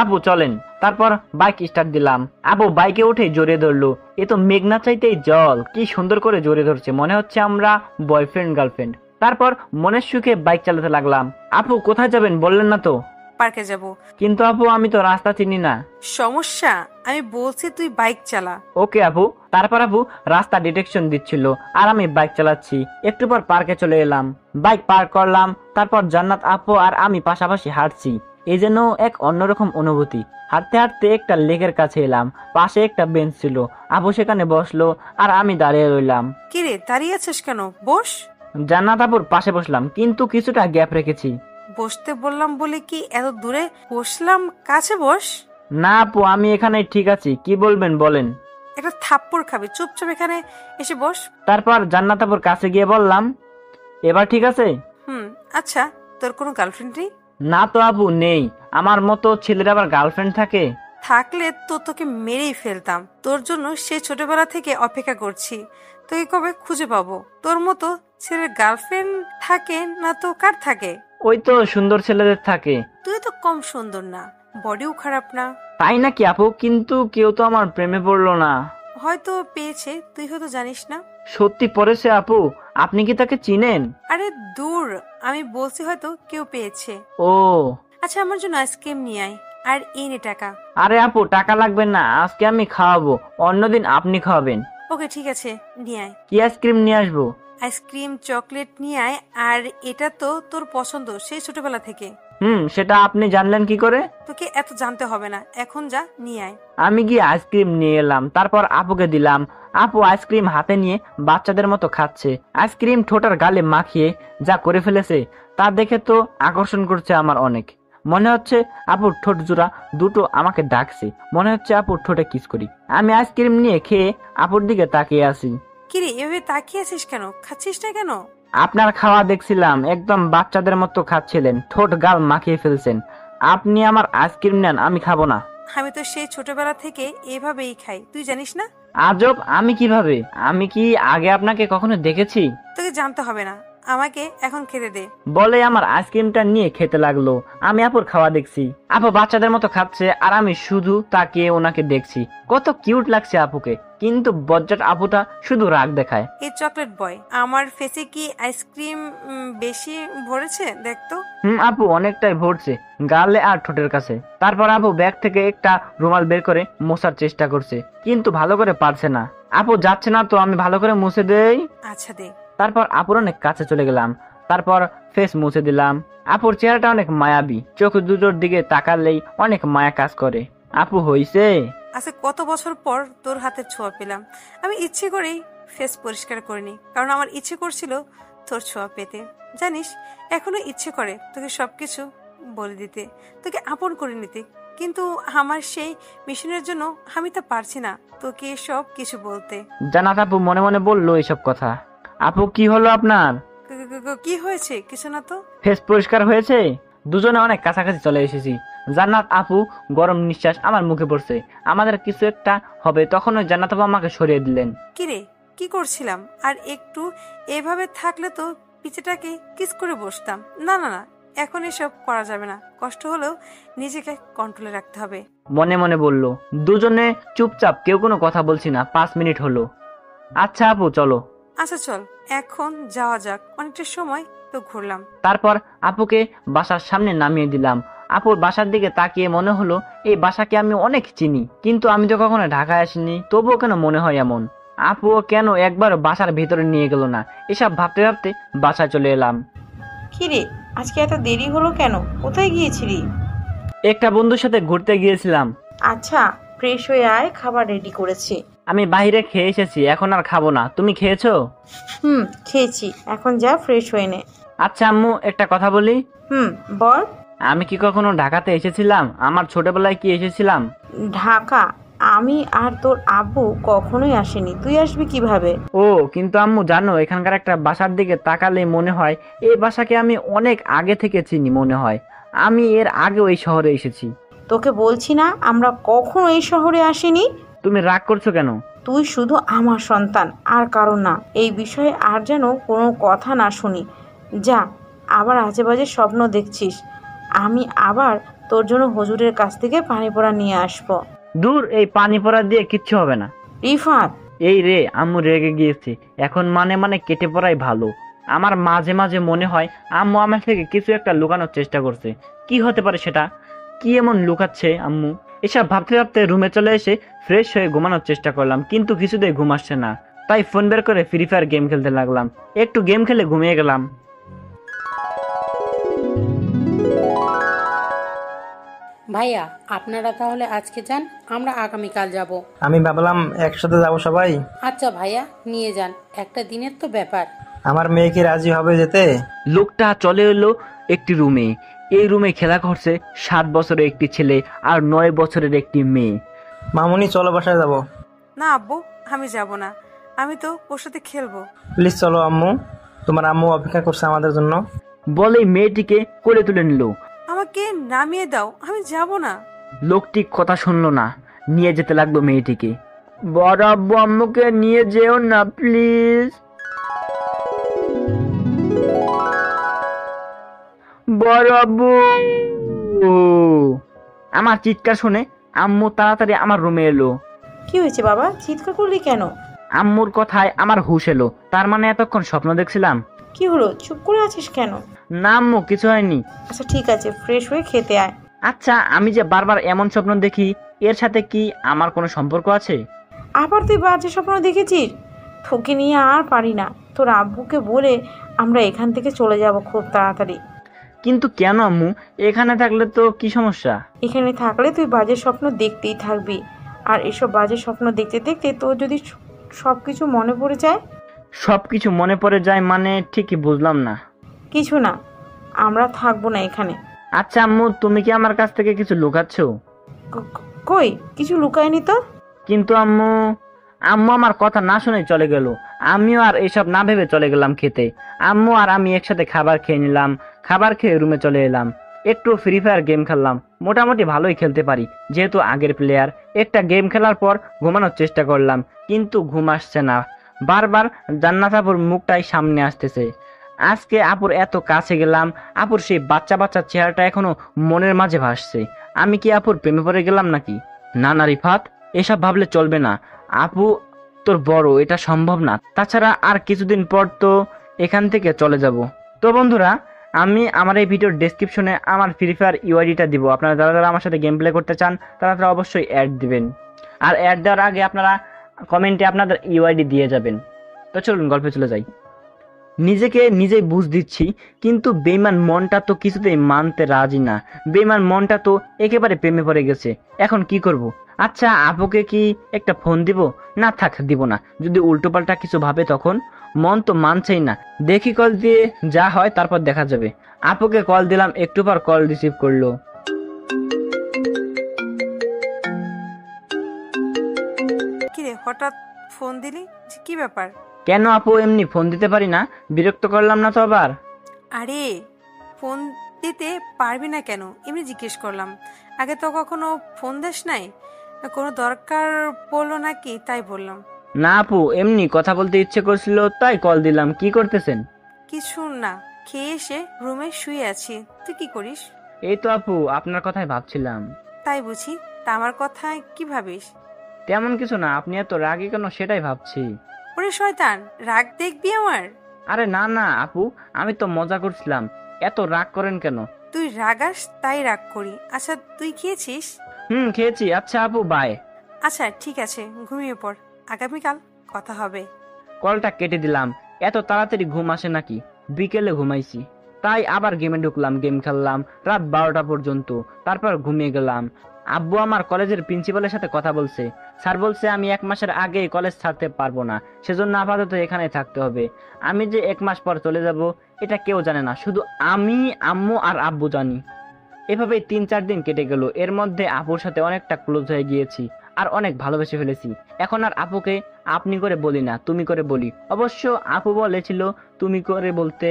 আপু চলেন। তারপর বাইক স্টার্ট দিলাম। আপু বাইকে উঠে জড়িয়ে ধরলো। এ তো মেঘনা চাইতেই জল, কি সুন্দর করে জড়িয়ে ধরছে, মনে হচ্ছে আমরা বয়ফ্রেন্ড গার্লফ্রেন্ড। তারপর মনের সুখে বাইক চালাতে লাগলাম। আপু কোথায় যাবেন বললেন না তো? পার্কে যাব। কিন্তু আপু আমি তো রাস্তা চিনি না। সমস্যা, আমি বলছি তুই বাইক চালা। ওকে আপু। তারপর আপু রাস্তা ডিটেকশন দিচ্ছিল আর আমি বাইক চালাচ্ছি। একটু পর পার্কে চলে এলাম, বাইক পার্ক করলাম। তারপর জান্নাত আপু আর আমি পাশাপাশি হাঁটছি। এই যেন এক অন্যরকম অনুভূতি। হাঁটতে হাঁটতে একটা লেকের কাছে এলাম। পাশে একটা বেঞ্চ ছিল, আপু সেখানে বসলো আর আমি দাঁড়িয়ে রইলাম। কিরে, দাঁড়িয়ে আছিস কেন? বস। জান্নাত আপুর পাশে বসলাম, কিন্তু কিছুটা গ্যাপ রেখেছি। বসতে বললাম বলে কি এত দূরে বসলাম? কাছে বস। না আপু, আমি এখানে ঠিক আছি, কি বলবেন বলেন। একটা থাপ্পড় খাবে, চুপচাপ এখানে এসে বস। তারপর জান্নাত আপুর কাছে গিয়ে বললাম, এবার ঠিক আছে? আচ্ছা, তোর কোনো গার্লফ্রেন্ড নেই? না তো আপু, নেই। আমার মতো ছেলের আবার গার্লফ্রেন্ড থাকে? থাকলে তো তোকে মেরেই ফেলতাম। তোর জন্য সে ছোটবেলা থেকে অপেক্ষা করছি, তোকে কবে খুঁজে পাবো। তোর মতো ছেলের গার্লফ্রেন্ড থাকে না তো কার থাকে? ওই তো সুন্দর ছেলেদের থাকে। তুই তো কম সুন্দর না, বডিও খারাপ না। তাই নাকি আপু? কিন্তু কেউ তো আমার প্রেমে পড়লো না। হয়তো পেয়েছে, তুই হয়তো জানিস না। সত্যি পড়েছে আপু? আপনি কি তাকে চিনেন? আরে দূর, আমি বলছি হয়তো কেউ পেয়েছে। ও আচ্ছা, আমার জন্য আইসক্রিম নিয়ে আয়, আর এই নে টাকা। আরে আপু, টাকা লাগবে না, আজকে আমি খাওয়াবো, অন্যদিন আপনি খাওয়াবেন। ওকে ঠিক আছে, নিয়ে আয়। কি আইসক্রিম নিয়ে আসবো? আইসক্রিম, চকলেট নিয়ে আয়। আর এটা তো তোর পছন্দ সেই ছোটবেলা থেকে। সেটা আপনি জানলেন কি করে? তোকে এত জানতে হবে না, এখন যা, নিয়ে আয়। আমি গিয়ে আইসক্রিম নিয়ে এলাম, তারপর আপুকে দিলাম। আপু আইসক্রিম হাতে নিয়ে বাচ্চাদের মতো খাচ্ছে। আইসক্রিম ঠোঁটার গালে মাখিয়ে যা করে ফেলেছে তা দেখে তো আকর্ষণ করছে আমার অনেক। মনে হচ্ছে আপুর ঠোঁট জোড়া দুটো আমাকে ডাকছে, মনে হচ্ছে আপুর ঠোঁটে কিস করি। আমি আইসক্রিম নিয়ে খেয়ে আপুর দিকে তাকিয়ে আছি। কিরে, এভাবে তাকিয়ে আছিস কেন? খাচ্ছিস না কেন? আপনার খাওয়া দেখছিলাম, একদম বাচ্চাদের মতো খাচ্ছিলেন, ঠোঁট গাল মাখিয়ে ফেলছেন, আপনি আমার আইসক্রিম নেন, আমি খাবো না। আমি তো সেই ছোটবেলা থেকে এভাবেই খাই, তুই জানিস না? আজব, আমি কিভাবে? আমি কি আগে আপনাকে কখনো দেখেছি? তোকে জানতে হবে না, আমাকে এখন খেতে দে। বলে আমার আইসক্রিমটা নিয়ে খেতে লাগলো। আমি আপুর খাওয়া দেখছি, আপু বাচ্চাদের মতো খাচ্ছে আর আমি শুধু তাকিয়ে ওনাকে দেখছি। কত কিউট লাগছে আপুকে, কিন্তু বজ্জাত আপুটা শুধু রাগ দেখায়। এই চকলেট বয়, আমার ফেসে কি আইসক্রিম বেশি ভরেছে দেখতো? আপু অনেকটাই ভরছে, গালে আর ঠোঁটের কাছে। তারপর আপু ব্যাগ থেকে একটা রুমাল বের করে মোছার চেষ্টা করছে, কিন্তু ভালো করে পারছে না। আপু যাচ্ছে না তো আমি ভালো করে মুছে দেই। আচ্ছা দে। তারপর আপুর অনেক কাছে চলে গেলাম, তারপর ফেস মুছে দিলাম। আপুর চেহারাটা অনেক মায়াবী, চোখ দুটোর দিকে তাকালেই অনেক মায়া কাজ করে। আপু হইছে? আজকে কত বছর পর তোর হাতে ছোঁয়া পেলাম। আমি ইচ্ছে করেই ফেস পরিষ্কার করিনি, কারণ আমার ইচ্ছে করছিল তোর ছোঁয়া পেতে। জানিস, এখনো ইচ্ছে করে তোকে সবকিছু বলে দিতে, তোকে আপন করে নিতে, কিন্তু আমার সেই মিশনের জন্য আমি তা পারছি না তোকে সব কিছু বলতে। জান্নাত আপু মনে মনে বললো এসব কথা। আপু কি হলো আপনার? কি হয়েছে? কিছু না তো। ফেস পরিষ্কার হয়েছে? দুজনে অনেক কাছাকাছি চলে এসেছি। জান্নাত আপু গরম নিঃশ্বাস আমার মুখে পড়ছে। আমাদের কিছু একটা হবে, তখন ওই জান্নাত আপু আমাকে সরিয়ে দিলেন। কিরে, কি করছিলাম? আর একটু এভাবে থাকলে তো পিছেটাকে কিস করে বসতাম। না না না, এখন এসব করা যাবে না। কষ্ট হলেও নিজেকে কন্ট্রোলে রাখতে হবে। মনে মনে বলল। দুজনে চুপচাপ, কেউ কোনো কথা বলছি না। 5 মিনিট হলো। আচ্ছা আপু চলো। আচ্ছা চল, এখন যাওয়া যাক, অনেকটা সময় তো ঘুরলাম। তারপর আপুকে বাসার সামনে নামিয়ে দিলাম। আপুর বাসার দিকে তাকিয়ে মনে হলো এই বাসাকে আমি অনেক চিনি, কিন্তু আমি তো কখনো ঢাকায় আসিনি, তবুও কেন মনে হয় এমন। আপুও কেন একবার বাসার ভিতরে নিয়ে গেল না। এসব ভাবতে ভাবতে বাসায় চলে এলাম। কিরে, আজকে এত দেরি হলো কেন? কোথায় গিয়েছিলি? একটা বন্ধুর সাথে ঘুরতে গিয়েছিলাম। আচ্ছা, ফ্রেশ হয়ে আয়, খাবার রেডি করেছি। আমি বাইরে খেয়ে এসেছি, এখন আর খাবো না। তুমি খেয়েছো? খেয়েছি। এখন যা ফ্রেশ হয়ে নে। আচ্ছা আম্মু, একটা কথা বলি। বল। আমি কি কখনো ঢাকাতে এসেছিলাম? আমার ছোটবেলায় কি এসেছিলাম? ঢাকা? আমি আর তোর আব্বু কখনোই আসেনি, তুই আসবি কিভাবে? ও, কিন্তু আম্মু জানো, এখানকার একটা বাসার দিকে তাকালে মনে হয় এই বাসাকে আমি অনেক আগে থেকে চিনি। মনে হয় আমি এর আগেও এই শহরে এসেছি। তোকে বলছি না আমরা কখনো এই শহরে আসিনি? তুমি রাগ করছো কেন? তুই শুধু আমার সন্তান, আর কারণ না। এই বিষয়ে আর যেন কোনো কথা না শুনি। যা, আবার আজেবাজে স্বপ্ন দেখছিস। আমি আবার তোর জন্য হুজুরের কাছ থেকে পানি পড়া নিয়ে আসবো। দূর, এই পানি পড়া দিয়ে কিচ্ছু হবে না। রিফাত, এই রে, আম্মু রেগে গিয়েছে এখন। মানে কেটে পড়াই ভালো। আমার মাঝে মাঝে মনে হয় আম্মু আমার থেকে কিছু একটা লুকানোর চেষ্টা করছে। কি হতে পারে সেটা? কি এমন লুকাচ্ছে আম্মু? এসব ভাবতে ভাবতে রুমে চলে এসে ফ্রেশ হয়ে ঘুমানোর চেষ্টা করলাম, কিন্তু কিছুতেই ঘুম আসছে না। তাই ফোন বের করে ফ্রি ফায়ার গেম খেলতে লাগলাম। একটু গেম খেলে ঘুমিয়ে গেলাম। ভাইয়া, আপনারা তাহলে আজকে যান, আমরা আগামীকাল যাব। আমি ভাবলাম একসাথে যাব সবাই। আচ্ছা ভাইয়া, নিয়ে যান, একটা দিনের তো ব্যাপার। আমার মেয়ে কি রাজি হবে যেতে? লোকটা চলে এলো একটি রুমে। এই রুমে খেলা করছে 7 বছরের একটি ছেলে আর 9 বছরের একটি মেয়ে। মামুনি চলো বাসায় যাব। না আব্বু, আমি যাব না। আমি তো ওর সাথে খেলবো। প্লিজ চলো আম্মু, তোমার আম্মু অপেক্ষা করছে আমাদের জন্য। বলে মেয়েটিকে কোলে তুলে নিল। আমাকে নামিয়ে দাও, আমি যাব না। লোকটি কথা শুনলো না, নিয়ে যেতে লাগলো মেয়েটিকে। বড় আব্বু, আম্মুকে নিয়ে যেও না প্লিজ। বড় আব্বু। আমার চিৎকার শুনে আম্মু তাড়াতাড়ি আমার রুমে এলো। কি হয়েছে বাবা, চিৎকার করলি কেন? আম্মুর কথায় আমার হুঁশ এলো। তার মানে এতক্ষণ স্বপ্ন দেখছিলাম। কি হলো, চুপ করে আছিস কেন? না আম্মু, কিছু হয়নি। আচ্ছা ঠিক আছে, ফ্রেশ হয়ে খেতে আয়। আচ্ছা, আমি যে বারবার এমন স্বপ্ন দেখি, এর সাথে কি আমার কোনো সম্পর্ক আছে? আবার তুই বাজে স্বপ্ন দেখেছিস? তোকে নিয়ে আর পারি না। তোর আব্বুকে বলে আমরা এখান থেকে চলে যাব খুব তাড়াতাড়ি। কিন্তু কেন আম্মু? এখানে থাকলে তো কি সমস্যা? এখানে থাকলে তুই বাজে স্বপ্ন দেখতেই থাকবি, আর এসব বাজে স্বপ্ন দেখতে দেখতে তোর যদি সবকিছু মনে পড়ে যায়। সবকিছু মনে পড়ে যায় মানে ঠিকই বুঝলাম না। কিছু না, আমরা থাকবো না এখানে। আচ্ছা আম্মু, তুমি কি আমার কাছ থেকে কিছু লুকাচ্ছো? কই, কিছু লুকায়নি তো। কিন্তু আম্মু আমার কথা না শুনে চলে গেল। আমিও আর এসব না ভেবে চলে গেলাম খেতে। আম্মু আর আমি একসাথে খাবার খেয়ে নিলাম। খাবার খেয়ে রুমে চলে এলাম। একটু ফ্রি ফায়ার গেম খেললাম, মোটামুটি ভালোই খেলতে পারি যেহেতু আগের প্লেয়ার। একটা গেম খেলার পর ঘুমানোর চেষ্টা করলাম, কিন্তু ঘুম আসছে না। বারবার জান্নাত আপুর মুখটাই সামনে আসতেছে। আজকে আপুর এত কাছে গেলাম, আপুর সেই বাচ্চা বাচ্চা চেহারাটা এখনো মনের মাঝে ভাসছে। আমি কি আপুর প্রেমে পড়ে গেলাম নাকি? না না রিফাত, এসব ভাবলে চলবে না। আপু তোর বড়, এটা সম্ভব না। তাছাড়া আর কিছুদিন পর তো এখান থেকে চলে যাব। তো বন্ধুরা, আমি আমার এই ভিডিওর ডেসক্রিপশনে আমার ফ্রি ফায়ার ইউআইডিটা দিব। আপনারা যারা যারা আমার সাথে গেম প্লে করতে চান তারা তারা অবশ্যই অ্যাড দিবেন, আর অ্যাড দেওয়ার আগে আপনারা কমেন্টে আপনাদের ইউআইডি দিয়ে যাবেন। তো চলুন গল্পে চলে যাই। নিজেকে নিজেই বুঝ দিচ্ছি, কিন্তু বেইমান মনটা তো কিছুতেই মানতে রাজি না। বেইমান মনটা তো একেবারে প্রেমে পড়ে গেছে। এখন কি করব? আচ্ছা, আপুকে কি একটা ফোন দিব? না থাক, দিব না। যদি উল্টোপাল্টা কিছু ভাবে তখন? মন তো মানছেই না। দেখি, কল দিয়ে যা হয় তারপর দেখা যাবে। আপুকে কল দিলাম, একটু পর কল রিসিভ করলো। কিরে হঠাৎ ফোন দিলি, যে কি ব্যাপার? কেন আপু, এমনি ফোন দিতে পারি না? বিরক্ত করলাম না তো আবার? আরে ফোন দিতে পারবি না কেন, এমনি জিজ্ঞেস করলাম। আগে তো কখনো ফোন দিস নাই, কোনো দরকার পড়লো নাকি তাই বললাম। না আপু, এমনি কথা বলতে ইচ্ছে করছিল তাই কল দিলাম। কি করতেছেন? কিছু না, খেয়ে এসে রুমে শুয়ে আছি। তুই কি করিস? এই তো আপু, আপনার কথাই ভাবছিলাম। তাই বুঝি? তা আমার কথায় কি ভাবিস? তেমন কিছু না, আপনি এত রাগী কেন সেটাই ভাবছি। ওরে শয়তান, রাগ দেখবি আমার? আরে না না আপু, আমি তো মজা করছিলাম। এত রাগ করেন কেন? তুই রাগাস তাই রাগ করি। আচ্ছা তুই খেয়েছিস? খেয়েছি। আচ্ছা আপু, বাই। আচ্ছা ঠিক আছে, ঘুমিয়ে পড়, আগামীকাল কথা হবে। কলটা কেটে দিলাম। এত তাড়াতাড়ি ঘুম আসে নাকি? বিকেলে ঘুমাইছি, তাই আবার গেমে ঢুকলাম, গেম খেললাম রাত 12টা পর্যন্ত, তারপর ঘুমিয়ে গেলাম। আব্বু আমার কলেজের প্রিন্সিপালের সাথে কথা বলছে। স্যার বলছে আমি 1 মাসের আগে কলেজ ছাড়তে পারবো না, সেজন্য আপাতত এখানে থাকতে হবে। আমি যে 1 মাস পর চলে যাব এটা কেউ জানে না, শুধু আমি, আম্মু আর আব্বু জানি। এভাবেই 3-4 দিন কেটে গেল। এর মধ্যে আপুর সাথে অনেকটা ক্লোজ হয়ে গিয়েছি আর অনেক ভালোবেসে ফেলেছি। এখন আর আপুকে আপনি করে বলি না, তুমি করে বলি। অবশ্য আপু বলেছিল তুমি করে বলতে।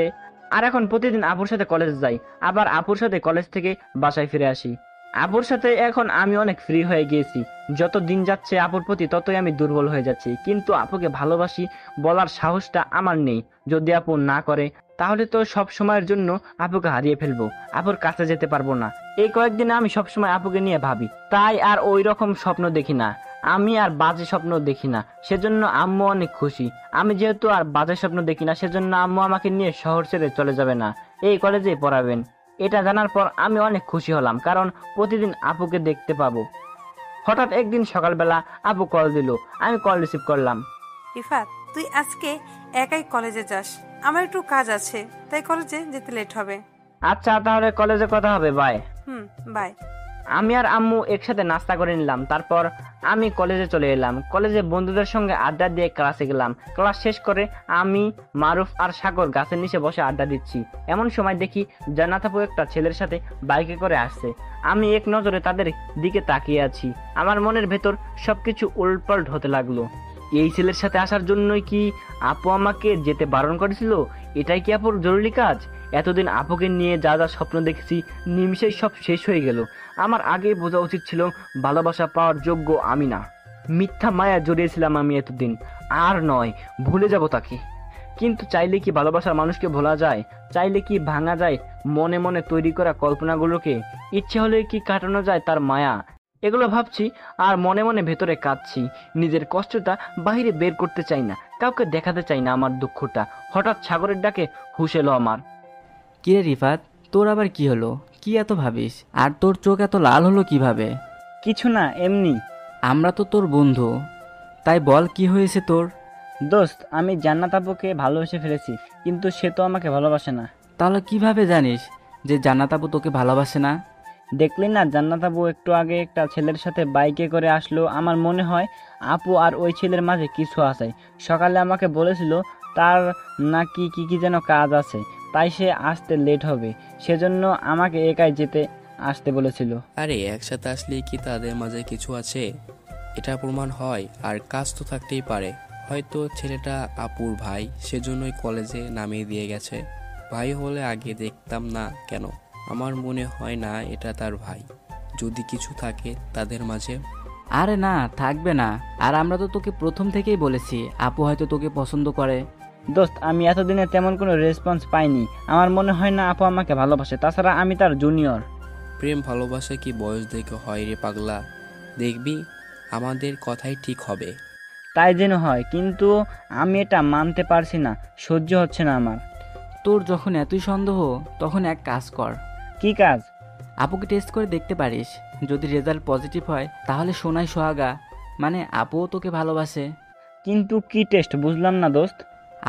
আর এখন প্রতিদিন আপুর সাথে কলেজ যাই, আবার আপুর সাথে কলেজ থেকে বাসায় ফিরে আসি। আপুর সাথে এখন আমি অনেক ফ্রি হয়ে গিয়েছি। যত দিন যাচ্ছে আপুর প্রতি ততই আমি দুর্বল হয়ে যাচ্ছি, কিন্তু আপুকে ভালোবাসি বলার সাহসটা আমার নেই। যদি আপু না করে তাহলে তো সব সময়ের জন্য আপুকে হারিয়ে ফেলবো, আপুর কাছে যেতে পারবো না। এই কয়েকদিনে আমি সবসময় আপুকে নিয়ে ভাবি, তাই আর ওই রকম স্বপ্ন দেখি না। আমি আর বাজে স্বপ্ন দেখি না, সেজন্য আম্মু অনেক খুশি। আমি যেহেতু আর বাজে স্বপ্ন দেখি না, সেজন্য আম্মু আমাকে নিয়ে শহর ছেড়ে চলে যাবে না, এই কলেজেই পড়াবেন। এটা জানার পর আমি অনেক খুশি হলাম, কারণ প্রতিদিন আপুকে দেখতে পাবো। হঠাৎ একদিন সকালবেলা আপু কল দিল, আমি কল রিসিভ করলাম। রিফাত, তুই আজকে একাই কলেজে যাস, আমার একটু কাজ আছে, তাই কলেজে যেতে লেট হবে। আচ্ছা তাহলে কলেজে কথা হবে, বাই। বাই। আমি আর আম্মু একসাথে নাস্তা করে নিলাম, তারপর আমি কলেজে চলে এলাম। কলেজে বন্ধুদের সঙ্গে আড্ডা দিয়ে ক্লাসে গেলাম। ক্লাস শেষ করে আমি, মারুফ আর সাগর গাছের নিচে বসে আড্ডা দিচ্ছি। এমন সময় দেখি জান্নাত আপু একটা ছেলের সাথে বাইকে করে আসছে। আমি এক নজরে তাদের দিকে তাকিয়ে আছি। আমার মনের ভেতর সবকিছু উলটপালট হতে লাগলো। এই ছেলের সাথে আসার জন্যই কি আপু আমাকে যেতে বারণ করেছিল? এটাই কি আপুর জরুরি কাজ? এতদিন আপুকে নিয়ে যা যা স্বপ্ন দেখেছি নিমিষেই সব শেষ হয়ে গেল। আমার আগেই বোঝা উচিত ছিল ভালোবাসা পাওয়ার যোগ্য আমি না। মিথ্যা মায়া জড়িয়েছিলাম আমি এতদিন, আর নয়, ভুলে যাব তাকে। কিন্তু চাইলে কি ভালোবাসার মানুষকে ভোলা যায়? চাইলে কি ভাঙা যায় মনে মনে তৈরি করা কল্পনাগুলোকে? ইচ্ছে হলে কি কাটানো যায় তার মায়া? এগুলো ভাবছি আর মনে মনে ভেতরে কাঁদছি। নিজের কষ্টটা বাহিরে বের করতে চাই না, কাউকে দেখাতে চাই না আমার দুঃখটা। হঠাৎ সাগরের ডাকে হুঁশ এলো আমার। কিরে রিফাত, তোর আবার কি হলো? কি এত ভাবিস? আর তোর চোখ এত লাল হলো কিভাবে? কিছু না, এমনি। আমরা তো তোর বন্ধু, তাই বল কি হয়েছে তোর? দোস্ত, আমি জান্নাত আপুকে ভালোবেসে ফেলেছি, কিন্তু সে তো আমাকে ভালোবাসে না। তাহলে কিভাবে জানিস যে জান্নাত আপু তোকে ভালোবাসে না? দেখলি না, জান্নাত আপু একটু আগে একটা ছেলের সাথে বাইকে করে আসলো। আমার মনে হয় আপু আর ওই ছেলের মাঝে কিছু আছে। সকালে আমাকে বলেছিল তার নাকি কি যেন কাজ আছে, তাই সে আসতে লেট হবে, সেজন্য আমাকে একাই যেতে আসতে বলেছিল। আরে একসাথে আসলে কি তাদের মাঝে কিছু আছে এটা প্রমাণ হয়? আর কাজ তো থাকতেই পারে। হয়তো ছেলেটা আপুর ভাই, সেজন্যই কলেজে নামিয়ে দিয়ে গেছে। ভাই হলে আগে দেখতাম না কেন? আমার মনে হয় না এটা তার ভাই। যদি কিছু থাকে তাদের মাঝে। আরে না, থাকবে না। আর আমরা তো তোকে প্রথম থেকেই বলেছি আপু হয়তো তোকে পছন্দ করে। দোস্ত, আমি এতদিনে তেমন কোনো রেসপন্স পাইনি। আমার মনে হয় না আপু আমাকে ভালোবাসে, তাছাড়া আমি তার জুনিয়র। প্রেম ভালোবাসা কি বয়স দেখে হয় রে পাগলা? দেখবি আমাদের কথাই ঠিক হবে। তাই যেন হয়, কিন্তু আমি এটা মানতে পারছি না, সহ্য হচ্ছে না আমার। তোর যখন এতই সন্দেহ তখন এক কাজ কর। কি কাজ? আপুকে টেস্ট করে দেখতে পারিস। যদি রেজাল্ট পজিটিভ হয় তাহলে সোনাই সোহাগা, মানে আপুও তোকে ভালোবাসে। কিন্তু কি টেস্ট বুঝলাম না দোস্ত।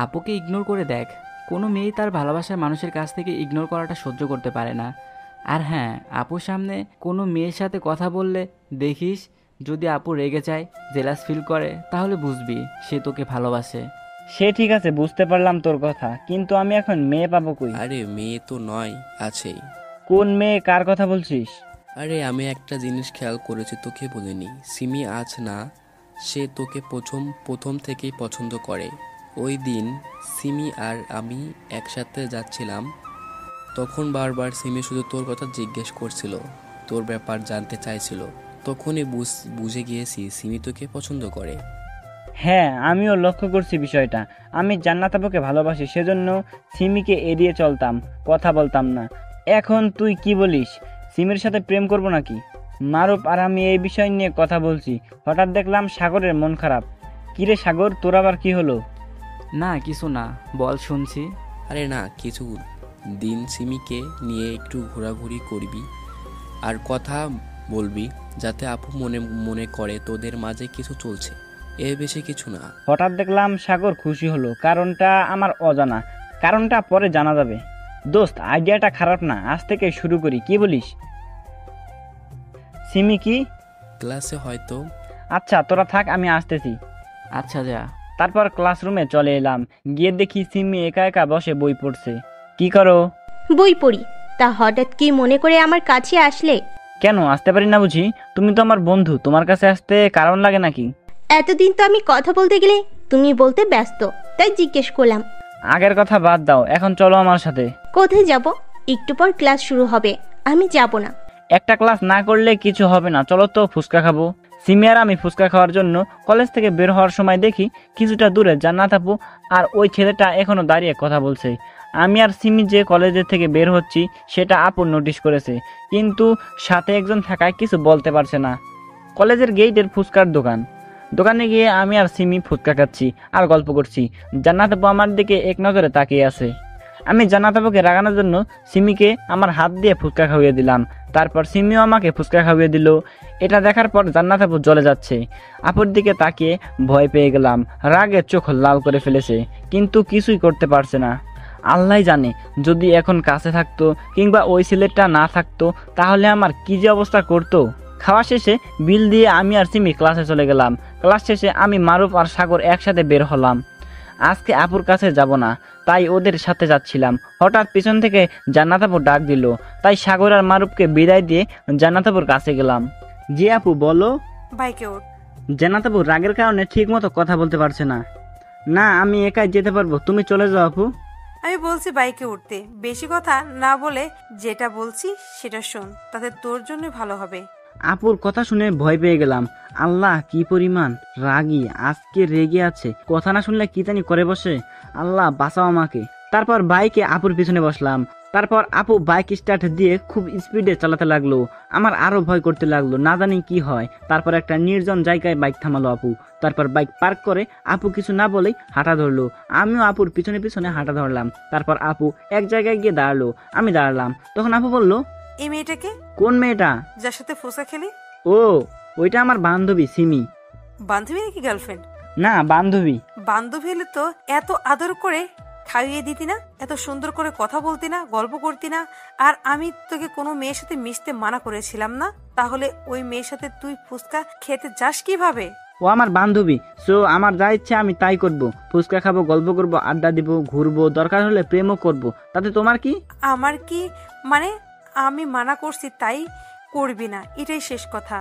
আপুকে ইগনোর করে দেখ। কোনো মেয়েই তার ভালোবাসার মানুষের কাছ থেকে ইগনোর করাটা সহ্য করতে পারে না। আর হ্যাঁ, আপুর সামনে কোনো মেয়ের সাথে কথা বললে দেখিস, যদি আপু রেগে যায়, জেলাস ফিল করে, তাহলে বুঝবি সে তোকে ভালোবাসে। সে ঠিক আছে, বুঝতে পারলাম তোর কথা, কিন্তু আমি এখন মেয়ে পাবো কই? আরে মেয়ে তো নয়, আছেই। কোন মেয়ে, কার কথা বলছিস? আরে আমি একটা জিনিস খেয়াল করেছি, তোকে বলিনি। সিমি আজ না, সে তোকে প্রথম থেকেই পছন্দ করে। ওই দিন সিমি আর আমি একসাথে যাচ্ছিলাম, তখন বারবার সিমি শুধু তোর কথা জিজ্ঞেস করছিল, তোর ব্যাপার জানতে চাইছিল। তখনই বুঝে গিয়েছি সিমি তোকে পছন্দ করে। হ্যাঁ, আমিও লক্ষ্য করছি বিষয়টা। আমি জান্নাত আপুকে ভালোবাসি, সেজন্য সিমিকে এড়িয়ে চলতাম, কথা বলতাম না। এখন তুই কি বলিস, সিমির সাথে প্রেম করব নাকি? মারুফ আর আমি এই বিষয় নিয়ে কথা বলছি, হঠাৎ দেখলাম সাগরের মন খারাপ। কিরে সাগর, তোর আবার কি হলো? না কিছু না, বল শুনছি। আরে না কিছু, দিন সিমিকে নিয়ে একটু ঘোরাঘুরি করবি আর কথা বলবি, যাতে আপু মনে করে তোদের মাঝে কিছু চলছে, এর বেশি কিছু না। হঠাৎ দেখলাম সাগর খুশি হলো, কারণটা আমার অজানা, কারণটা পরে জানা যাবে। দোস্ত, আইডিয়াটা খারাপ না, আজ থেকে শুরু করি, কি বলিস? সিমি কি ক্লাসে হয়তো। আচ্ছা তোরা থাক, আমি আসতেছি। আচ্ছা যা। তারপর ক্লাসরুমে চলে এলাম, গিয়ে দেখি সিমি একা একা বসে বই পড়ছে। কি করো? বই পড়ি। তা হঠাৎ কি মনে করে আমার কাছে আসলে? কেন আসতে পারি না বুঝি? তুমি তো আমার বন্ধু, তোমার কাছে আসতে কারণ লাগে নাকি? এতদিন তো আমি কথা বলতে গেলে তুমি বলতে ব্যস্ত, তাই জিজ্ঞেস করলাম। আগের কথা বাদ দাও, এখন চলো আমার সাথে। কোথায় যাব? একটু পর ক্লাস শুরু হবে, আমি যাব না। একটা ক্লাস না করলে কিছু হবে না, চলো তো ফুচকা খাবো। সিমি আর আমি ফুচকা খাওয়ার জন্য কলেজ থেকে বের হওয়ার সময় দেখি কিছুটা দূরে জান্নাত আপু আর ওই ছেলেটা এখনো দাঁড়িয়ে কথা বলছে। আমি আর সিমি যে কলেজের থেকে বের হচ্ছি সেটা আপু নোটিশ করেছে, কিন্তু সাথে একজন থাকায় কিছু বলতে পারছে না। কলেজের গেটের ফুচকার দোকানে গিয়ে আমি আর সিমি ফুচকা খাচ্ছি আর গল্প করছি। জান্নাত আপু আমার দিকে এক নজরে তাকিয়ে আছে। আমি জান্নাত আপুকে রাগানোর জন্য সিমিকে আমার হাত দিয়ে ফুচকা খাইয়ে দিলাম, তারপর সিমিও আমাকে ফুচকা খাইয়ে দিল। এটা দেখার পর জান্নাত আপু জ্বলে যাচ্ছে। আপুর দিকে তাকিয়ে ভয় পেয়ে গেলাম, রাগে চোখ লাল করে ফেলেছে, কিন্তু কিছুই করতে পারছে না। আল্লাহ জানে, যদি এখন কাছে থাকতো কিংবা ওই ছেলেটা না থাকতো তাহলে আমার কি যে অবস্থা করতো। খাওয়া শেষে বিল দিয়ে আমি আর সিমি ক্লাসে চলে গেলাম। ক্লাস শেষে আমি মারুফ আর সাগর একসাথে বের হলাম। আজকে আপুর কাছে যাব না, তাই ওদের সাথে যাচ্ছিলাম। হঠাৎ পিছন থেকে জান্নাত আপু ডাক দিল, তাই সাগর আর মারুফকে বিদায় দিয়ে জান্নাত আপুর কাছে গেলাম। জি আপু বলো। বাইকে ওঠ। জান্নাত আপু রাগের কারণে ঠিক মতো কথা বলতে পারছে না। না, আমি একাই যেতে পারবো, তুমি চলে যাও আপু। আমি বলছি বাইকে উঠতে, বেশি কথা না বলে যেটা বলছি সেটা শোন, তাতে তোর জন্য ভালো হবে। আপুর কথা শুনে ভয় পেয়ে গেলাম। আল্লাহ, কি পরিমাণ রাগী, আজকে রেগে আছে, কথা না শুনলে কি জানি করে বসে। আল্লাহ বাঁচাও আমাকে। তারপর বাইকে আপুর পিছনে বসলাম। তারপর আপু বাইক স্টার্ট দিয়ে খুব স্পিডে চালাতে লাগলো। আমার আরো ভয় করতে লাগলো, না জানি কি হয়। তারপর একটা নির্জন জায়গায় বাইক থামালো আপু। তারপর বাইক পার্ক করে আপু কিছু না বলেই হাঁটা ধরলো। আমিও আপুর পিছনে পিছনে হাঁটা ধরলাম। তারপর আপু এক জায়গায় গিয়ে দাঁড়ালো, আমি দাঁড়ালাম। তখন আপু বলল, এই মেয়েটাকে? কোন মেয়েটা? যার সাথে ফুচকা খেলি। ও, ওইটা আমার বান্ধবী সিমি। বান্ধবী নাকি গার্লফ্রেন্ড? না, বান্ধবী। বান্ধবী হলে তো এত আদর করে খাইয়ে দিতি না, এত সুন্দর করে কথা বলতি না, গল্প করতি না। আর আমি তোকে কোনো মেয়ের সাথে মিশতে মানা করেছিলাম না, তাহলে ওই মেয়ের সাথে তুই ফুচকা খেতে যাস কিভাবে? ও আমার বান্ধবী, সো আমার যা ইচ্ছে আমি তাই করব। ফুচকা খাবো, গল্প করব, আড্ডা দিব, ঘুরবো, দরকার হলে প্রেমও করব। তাতে তোমার কি? আমার কি মানে? আমি মানা করছি তাই করবি না, এটাই শেষ কথা।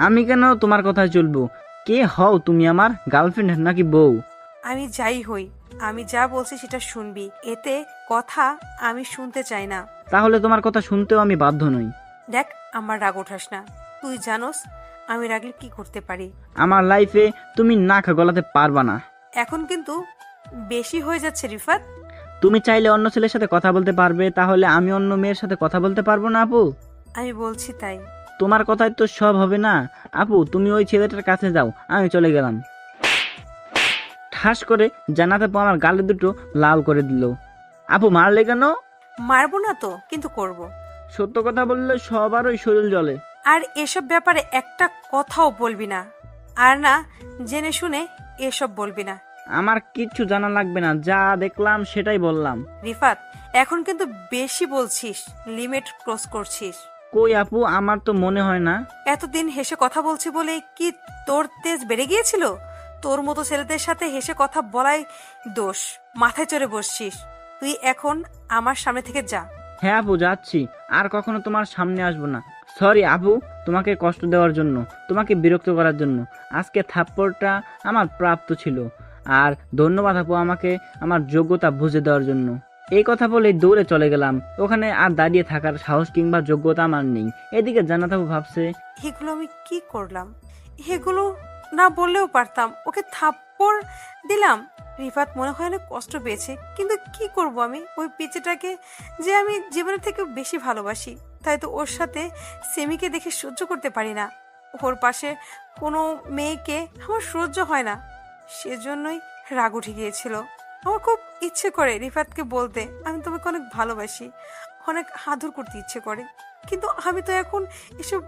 আমি কেন তোমার কথায় চলবো? কে হও তুমি, আমার গার্লফ্রেন্ড নাকি বউ? আমি যাই হই, আমি যা বলছি সেটা শুনবি, এতে কথা আমি শুনতে চাই না। তাহলে তোমার কথা শুনতেও আমি বাধ্য নই। দেখ, আমার রাগ ওঠাস না, তুই জানোস আমি রাগলে কি করতে পারি। আমার লাইফে তুমি নাক গলাতে পারবা না। এখন কিন্তু বেশি হয়ে যাচ্ছে রিফাত। তুমি চাইলে অন্য ছেলের সাথে কথা বলতে পারবে, তাহলে আমি অন্য মেয়ের সাথে কথা বলতে পারবো না আপু? আমি বলছি তাই। তোমার কথায় তো সব হবে না আপু, তুমি ওই ছেলেটার কাছে যাও, আমি চলে গেলাম। ঠাস করে জান্নাত আপু আমার গালে দুটো লাল করে দিল। আপু মারলে কেন? মারবো না তো, কিন্তু করব। সত্য কথা বললে সবারই শরীর জ্বলে। আর এসব ব্যাপারে একটা কথাও বলবি না, আর না জেনে শুনে এসব বলবি না। আমার কিচ্ছু জানা লাগবে না, যা দেখলাম সেটাই বললাম। রিফাত, এখন কিন্তু বেশি বলছিস, লিমিট ক্রস করছিস। কই আপু, আমার তো মনে হয় না। এতদিন হেসে কথা বলছি বলে কি তোর তেজ বেড়ে গিয়েছিল? তোর মতো ছেলেদের সাথে হেসে কথা বলাই দোষ, মাথায় চড়ে বসছিস। তুই এখন আমার সামনে থেকে যা। হ্যাঁ আপু, যাচ্ছি, আর কখনো তোমার সামনে আসবো না। সরি আপু, তোমাকে কষ্ট দেওয়ার জন্য, তোমাকে বিরক্ত করার জন্য। আজকে থাপ্পড়টা আমার প্রাপ্ত ছিল। আর ধন্যবাদ আপু আমাকে আমার যোগ্যতা বুঝে দেওয়ার জন্য। এই কথা বলে দৌড়ে চলে গেলাম। ওখানে আর দাঁড়িয়ে থাকার সাহস কিংবা যোগ্যতা আমার নেই। এদিকে জান্নাত আপু ভাবছে, এগুলো আমি কি করলাম? এগুলো না বললেও পারতাম, ওকে থাপ্পড় দিলাম। রিফাত মনে হয় অনেক কষ্ট পেয়েছে, কিন্তু কি করব আমি? ওই পিচেটাকে যে আমি জীবনের থেকে বেশি ভালোবাসি, তাই তো ওর সাথে সেমিকে দেখে সহ্য করতে পারি না। ওর পাশে কোনো মেয়েকে আমার সহ্য হয় না, সেজন্যই রাগ উঠে গিয়েছিল। আমার খুব ইচ্ছে করে রিফাতকে বলতে, আমি তোমাকে অনেক ভালোবাসি, অনেক আদর করতে ইচ্ছে করে, কিন্তু আমি তো এখন এসব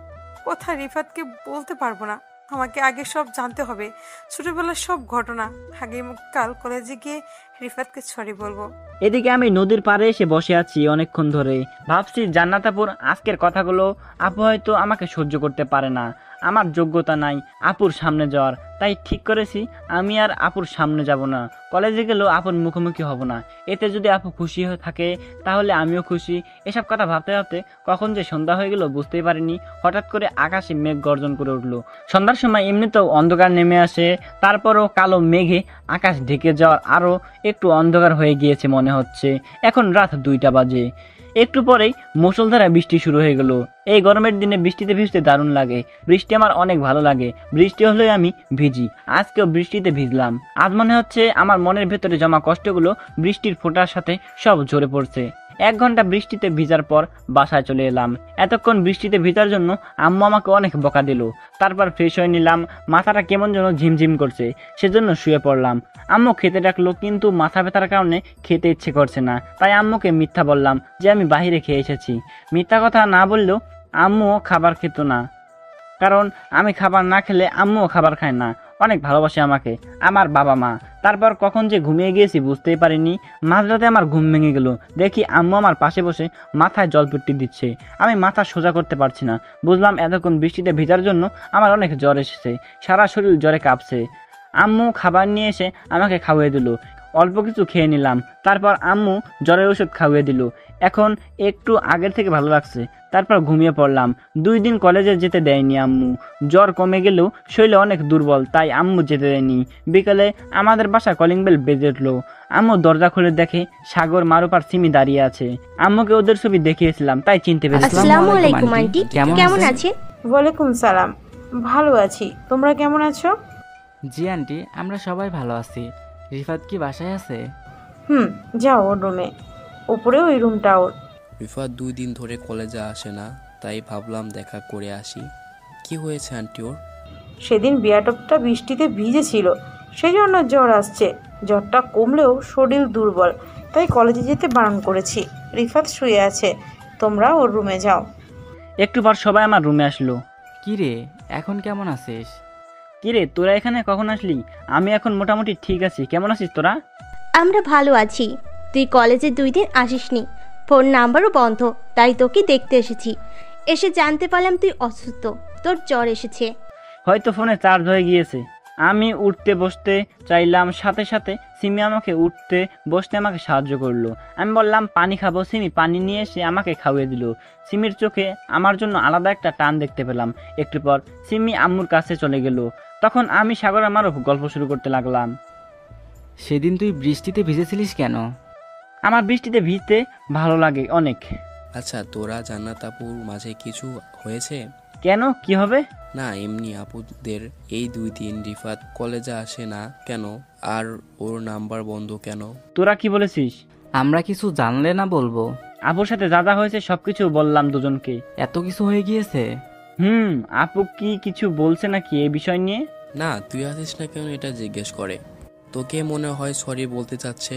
কথা রিফাতকে বলতে পারবো না। আমাকে আগে সব জানতে হবে, ছোটবেলার সব ঘটনা। আগে কাল কলেজে গিয়ে রিফাতকে সরি বলবো। এদিকে আমি নদীর পাড়ে এসে বসে আছি অনেকক্ষণ ধরে। ভাবছি জান্নাত আপুর আজকের কথাগুলো আপু হয়তো আমাকে সহ্য করতে পারে না, আমার যোগ্যতা নাই আপুর সামনে যাওয়ার। তাই ঠিক করেছি আমি আর আপুর সামনে যাব না, কলেজে গেলেও আপুর মুখোমুখি হব না। এতে যদি আপু খুশি হয়ে থাকে তাহলে আমিও খুশি। এসব কথা ভাবতে ভাবতে কখন যে সন্ধ্যা হয়ে গেল বুঝতেই পারিনি। হঠাৎ করে আকাশে মেঘ গর্জন করে উঠলো। সন্ধ্যার সময় এমনিতেও অন্ধকার নেমে আসে, তারপরও কালো মেঘে আকাশ ঢেকে যাওয়ার আরও একটু অন্ধকার হয়ে গিয়েছে মনে হচ্ছে। এখন রাত 2টা বাজে। একটু পরেই মুষলধারে বৃষ্টি শুরু হয়ে গেল। এই গরমের দিনে বৃষ্টিতে ভিজতে দারুণ লাগে। বৃষ্টি আমার অনেক ভালো লাগে, বৃষ্টি হলে আমি ভিজি। আজকেও বৃষ্টিতে ভিজলাম। আজ মনে হচ্ছে আমার মনের ভেতরে জমা কষ্টগুলো বৃষ্টির ফোঁটার সাথে সব ঝরে পড়ছে। 1 ঘন্টা বৃষ্টিতে ভিজার পর বাসায় চলে এলাম। এতক্ষণ বৃষ্টিতে ভিজার জন্য আম্মু আমাকে অনেক বকা দিল। তারপর ফ্রেশ হয়ে নিলাম, মাথাটা কেমন যেন ঝিমঝিম করছে, সেজন্য শুয়ে পড়লাম। আম্মু খেতে ডাকলো, কিন্তু মাথা ব্যথার কারণে খেতে ইচ্ছে করছে না। তাই আম্মুকে মিথ্যা বললাম যে আমি বাইরে খেয়ে এসেছি। মিথ্যা কথা না বললেও আম্মুও খাবার খেত না, কারণ আমি খাবার না খেলে আম্মুও খাবার খায় না। অনেক ভালোবাসে আমাকে আমার বাবা মা। তারপর কখন যে ঘুমিয়ে গিয়েছি বুঝতেই পারিনি। মাঝরাতে আমার ঘুম ভেঙে গেল, দেখি আম্মু আমার পাশে বসে মাথায় জলপট্টি দিচ্ছে। আমি মাথা সোজা করতে পারছি না। বুঝলাম এতক্ষণ বৃষ্টিতে ভিজার জন্য আমার অনেক জ্বর এসেছে, সারা শরীর জ্বরে কাঁপছে। আম্মু খাবার নিয়ে এসে আমাকে খাওয়িয়ে দিল। অল্প কিছু খেয়ে নিলাম। তারপর আম্মু জ্বরের ওষুধ খাওয়িয়ে দিল। এখন একটু আগের থেকে ভালো লাগছে। তারপর ঘুমিয়ে পড়লাম। 2 দিন কলেজে যেতে দেয়নি আম্মু। জ্বর কমে গেলেও শরীরে অনেক দুর্বল, তাই আম্মু যেতে দেয়নি। বিকালে আমাদের বাসায় কলিং বেল বেজে উঠলো। আম্মু দরজা খুলে দেখে সাগর, মারুফ আর সিমি দাঁড়িয়ে আছে। আম্মুকে ওদের ছবি দেখিয়েছিলাম, তাই চিনতে পেরেছিলাম। আসসালামু আলাইকুম আন্টি, কেমন আছেন? ওয়ালাইকুম সালাম, ভালো আছি। তোমরা কেমন আছো? জি আন্টি, আমরা সবাই ভালো আছি। রিফাত কি বাসায় আছে? যাও ওর রুমে, উপরে ওই রুমটা ওর। রিফাত 2 দিন ধরে কলেজে আসে না, তাই ভাবলাম দেখা করে আসি। কি হয়েছে আন্টি ওর? সেদিন বিয়াটপটা বৃষ্টিতে ভিজেছিল, সেই জন্য জ্বর আসছে। জ্বরটা কমলেও শরীর দুর্বল, তাই কলেজে যেতে বারণ করেছি। রিফাত শুয়ে আছে, তোমরা ওর রুমে যাও। একটু পর সবাই আমার রুমে আসলো। কি রে, এখন কেমন আছিস? কিরে তোরা এখানে কখন আসলি? আমি এখন মোটামুটি ঠিক আছি, কেমন আছিস তোরা? আমরা ভালো আছি। তুই কলেজে 2 দিন আসিসনি, ফোন নাম্বারও বন্ধ, তাই তোকে দেখতে এসেছি। এসে জানতে পারলাম তুই অসুস্থ, তোর জ্বর এসেছে। হয়তো ফোনে চার্জ হয়ে গিয়েছে। আমি উঠতে বসতে চাইলাম, সাথে সাথে সিমি আমাকে উঠতে বসতে আমাকে সাহায্য করলো। আমি বললাম পানি খাবো, সিমি পানি নিয়ে এসে আমাকে খাওয়িয়ে দিল। সিমির চোখে আমার জন্য আলাদা একটা টান দেখতে পেলাম। একটু পর সিমি আম্মুর কাছে চলে গেল। তখন আমি সাগর আর মারুফ গল্প শুরু করতে লাগলাম। সেদিন তুই বৃষ্টিতে ভিজেছিলিস কেন? আমার বৃষ্টিতে ভিজতে ভালো লাগে অনেক। আচ্ছা, তোরা জান্নাত আপুর মাঝে কিছু হয়েছে? কেন, কি হবে? না, এমনি আপুদের এই 2 দিন রিফাত কলেজে আসে না কেন, আর ওর নাম্বার বন্ধ কেন? তোরা কি বলেছিস? আমরা কিছু জানলে না বলবো। আপুর সাথে যা যা হয়েছে সবকিছু বললাম দুজনকে। এত কিছু হয়ে গিয়েছে? আপু কি কিছু বলছে নাকি এই বিষয় নিয়ে? না, তুই আসিস না কেন এটা জিজ্ঞেস করে। তোকে মনে হয় সরি বলতে চাচ্ছে।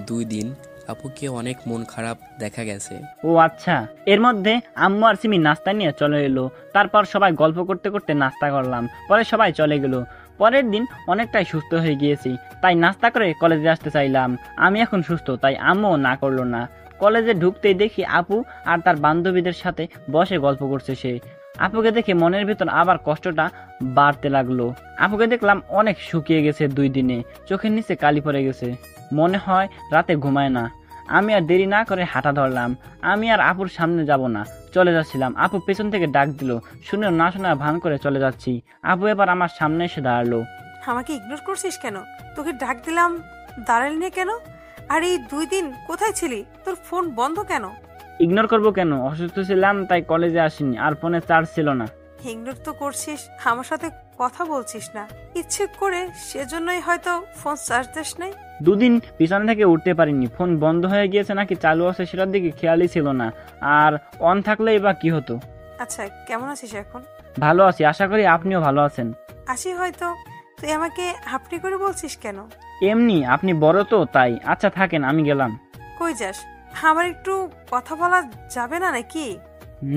2 দিন আপুকে অনেক মন খারাপ দেখা গেছে। ও আচ্ছা। এর মধ্যে আম্মু আর সিমি নাস্তা নিয়ে চলে এলো। তারপর সবাই গল্প করতে করতে নাস্তা করলাম, পরে সবাই চলে গেল। পরের দিন অনেকটাই সুস্থ হয়ে গিয়েছি, তাই নাস্তা করে কলেজে আসতে চাইলাম। আমি এখন সুস্থ, তাই আম্মু না করলো না। কলেজে ঢুকতেই দেখি আপু আর তার বান্ধবীদের সাথে বসে গল্প করছে সে। আপুকে দেখে মনের ভিতর আবার কষ্টটা বাড়তে লাগলো। আপুকে দেখলাম অনেক শুকিয়ে গেছে 2 দিনে, চোখের নিচে কালি পড়ে গেছে, মনে হয় রাতে ঘুমায় না। আমি আর দেরি না করে হাঁটা ধরলাম। আমি আর আপুর সামনে যাব না, চলে যাচ্ছিলাম। আপু পেছন থেকে ডাক দিল, শুনেও না শোনা ভান করে চলে যাচ্ছি। আপু এবার আমার সামনে এসে দাঁড়ালো। আমাকে ইগনোর করছিস কেন? তোকে ডাক দিলাম, দাঁড়ালি না কেন? আর এই 2 দিন কোথায় ছিলি? তোর ফোন বন্ধ কেন? ইগনোর করবো কেন? অসুস্থ ছিলাম তাই কলেজে আসিনি, আর ফোনে চার্জ ছিল না। ইগনোর তো করছিস, আমার সাথে কথা বলছিস না ইচ্ছে করে, সেজন্যই হয়তো ফোন চার্জ দিস নাই। 2 দিন বিছানা থেকে উঠতে পারিনি, ফোন বন্ধ হয়ে গিয়েছে নাকি চালু আছে সেটার দিকে খেয়ালই ছিল না। আর অন থাকলেই বা কি হতো। আচ্ছা, কেমন আছিস এখন? ভালো আছি, আশা করি আপনিও ভালো আছেন। আছি হয়তো। তুই আমাকে আপনি করে বলছিস কেন? এমনি, আপনি বড় তো তাই। আচ্ছা থাকেন, আমি গেলাম। কই যাস? আমার একটু কথা বলা যাবে না নাকি?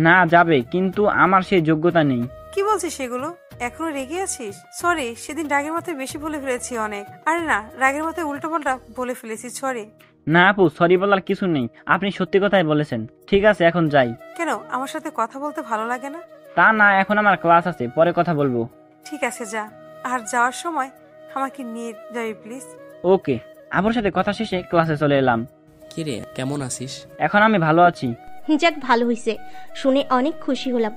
না যাবে, কিন্তু আমার সেই যোগ্যতা নেই। কি বলছিস সেগুলো? এখনো রেগে আছিস? সরি, সেদিন রাগের মাথায় বেশি বলে ফেলেছি অনেক। আরে না, রাগের মাথায় উল্টো পাল্টা বলে ফেলেছি, সরি। না আপু, সরি বলার কিছু নেই, আপনি সত্যি কথাই বলেছেন। ঠিক আছে, এখন যাই। কেন, আমার সাথে কথা বলতে ভালো লাগে না? তা না, এখন আমার ক্লাস আছে, পরে কথা বলবো। ঠিক আছে, যা। আর যাওয়ার সময় আমাকে নিয়ে যাবি প্লিজ। ওকে। আপুর সাথে কথা শেষে ক্লাসে চলে এলাম। কিরে, কেমন আছিস? এখন আমি ভালো আছি। যাক, ভালো হয়েছে, শুনে অনেক খুশি হলাম।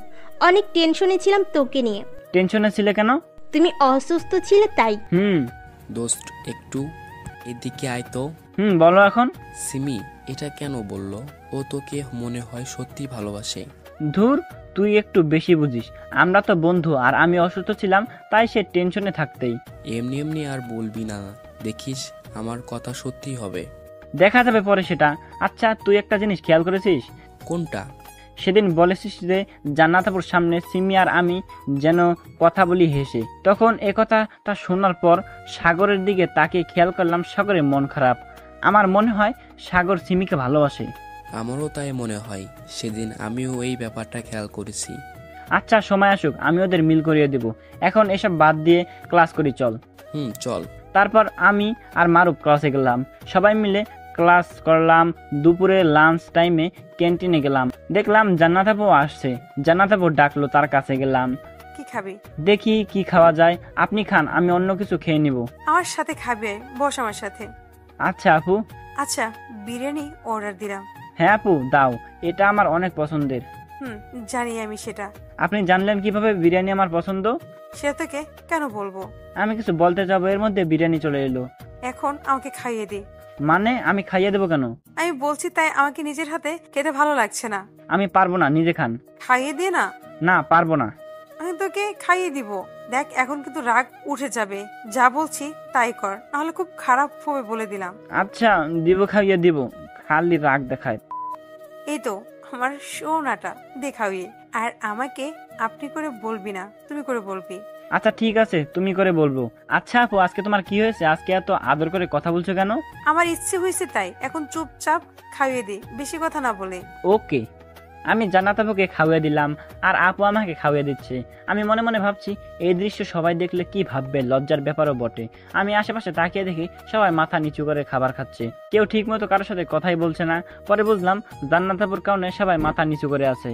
অনেক টেনশনে ছিলাম তোকে নিয়ে। টেনশনে ছিলে কেন? তুমি অসুস্থ ছিলে তাই। দোস্ত, একটু এদিকে আয় তো। বলো এখন। সিমি এটা কেন বললো? ও তোকে মনে হয় সত্যি ভালোবাসে। ধুর, তুই একটু বেশি বুঝিস। আমরা তো বন্ধু, আর আমি অসুস্থ ছিলাম তাই সে টেনশনে থাকতেই। এমনি এমনি আর বলবি না, দেখিস আমার কথা সত্যি হবে। দেখা যাবে পরে সেটা। আচ্ছা, তুই একটা জিনিস খেয়াল করেছিস? কোনটা? সেদিন বলেছিস যে জান্নাতাপুর সামনে সিমি আর আমি যেন কথা বলি হেসে। তখন এ কথাটা শোনার পর সাগরের দিকে তাকিয়ে খেয়াল করলাম সাগরের মন খারাপ। আমার মনে হয় সাগর সিমিকে ভালোবাসে। আমারও তাই মনে হয়, সেদিন আমিও এই ব্যাপারটা খেয়াল করেছি। আচ্ছা, সময় আসুক, আমি ওদের মিল করিয়ে দেব। এখন এসব বাদ দিয়ে ক্লাস করি, চল। চল। তারপর আমি আর মারুফ ক্লাসে গেলাম, সবাই মিলে ক্লাস করলাম। দুপুরে লাঞ্চ টাইমে ক্যান্টিনে গেলাম, দেখলাম জান্নাত আপু আসছে। জান্নাত আপু ডাকলো, তার কাছে গেলাম। কি খাবি? দেখি কি খাওয়া যায়। আপনি খান, আমি অন্য কিছু খেয়ে নিব। আমার সাথে খাবে, বস আমার সাথে। আচ্ছা আপু। আচ্ছা, বিরিয়ানি অর্ডার দিলাম। হ্যাঁ আপু, দাও, এটা আমার অনেক পছন্দের। জানি আমি সেটা। আপনি জানলেন কিভাবে বিরিয়ানি আমার পছন্দ? সে তোকে কেন বলবো? আমি কিছু বলতে যাবো, এর মধ্যে বিরিয়ানি চলে এলো। এখন আমাকে খাইয়ে দে। মানে আমি খাইয়ে দেবো কেন? আমি বলছি তাই, আমাকে নিজের হাতে খেতে ভালো লাগছে না। আমি পারবো না, নিজে খান। খাইয়ে দে না। না, পারবো না। আমি তোকে খাইয়ে দিব। দেখ, এখন কিন্তু রাগ উঠে যাবে। যা বলছি তাই কর, নাহলে খুব খারাপ হবে বলে দিলাম। আচ্ছা দিব, খাইয়ে দিব, খালি রাগ দেখায়। এই তো আমার সোনাটা, দেখাইয়ে। আর আমাকে আপনি করে বলবি না, তুমি করে বলবি। আচ্ছা ঠিক আছে, তুমি করে বলবো। আচ্ছা আপু, আজকে তোমার কি হয়েছে? আজকে এত আদর করে কথা বলছো কেন? আমার ইচ্ছে হয়েছে তাই। এখন চুপচাপ খাইয়ে দে, বেশি কথা না বলে। ওকে। আমি জান্নাত আপুকে খাওয়িয়ে দিলাম, আর আপু আমাকে খাওয়িয়ে দিচ্ছে। আমি মনে মনে ভাবছি, এই দৃশ্য সবাই দেখলে কি ভাববে, লজ্জার ব্যাপারও বটে। আমি আশেপাশে তাকিয়ে দেখি সবাই মাথা নিচু করে খাবার খাচ্ছে, কেউ ঠিক মতো কারোর সাথে কথাই বলছে না। পরে বুঝলাম জান্নাত আপুর কারণে সবাই মাথা নিচু করে আছে।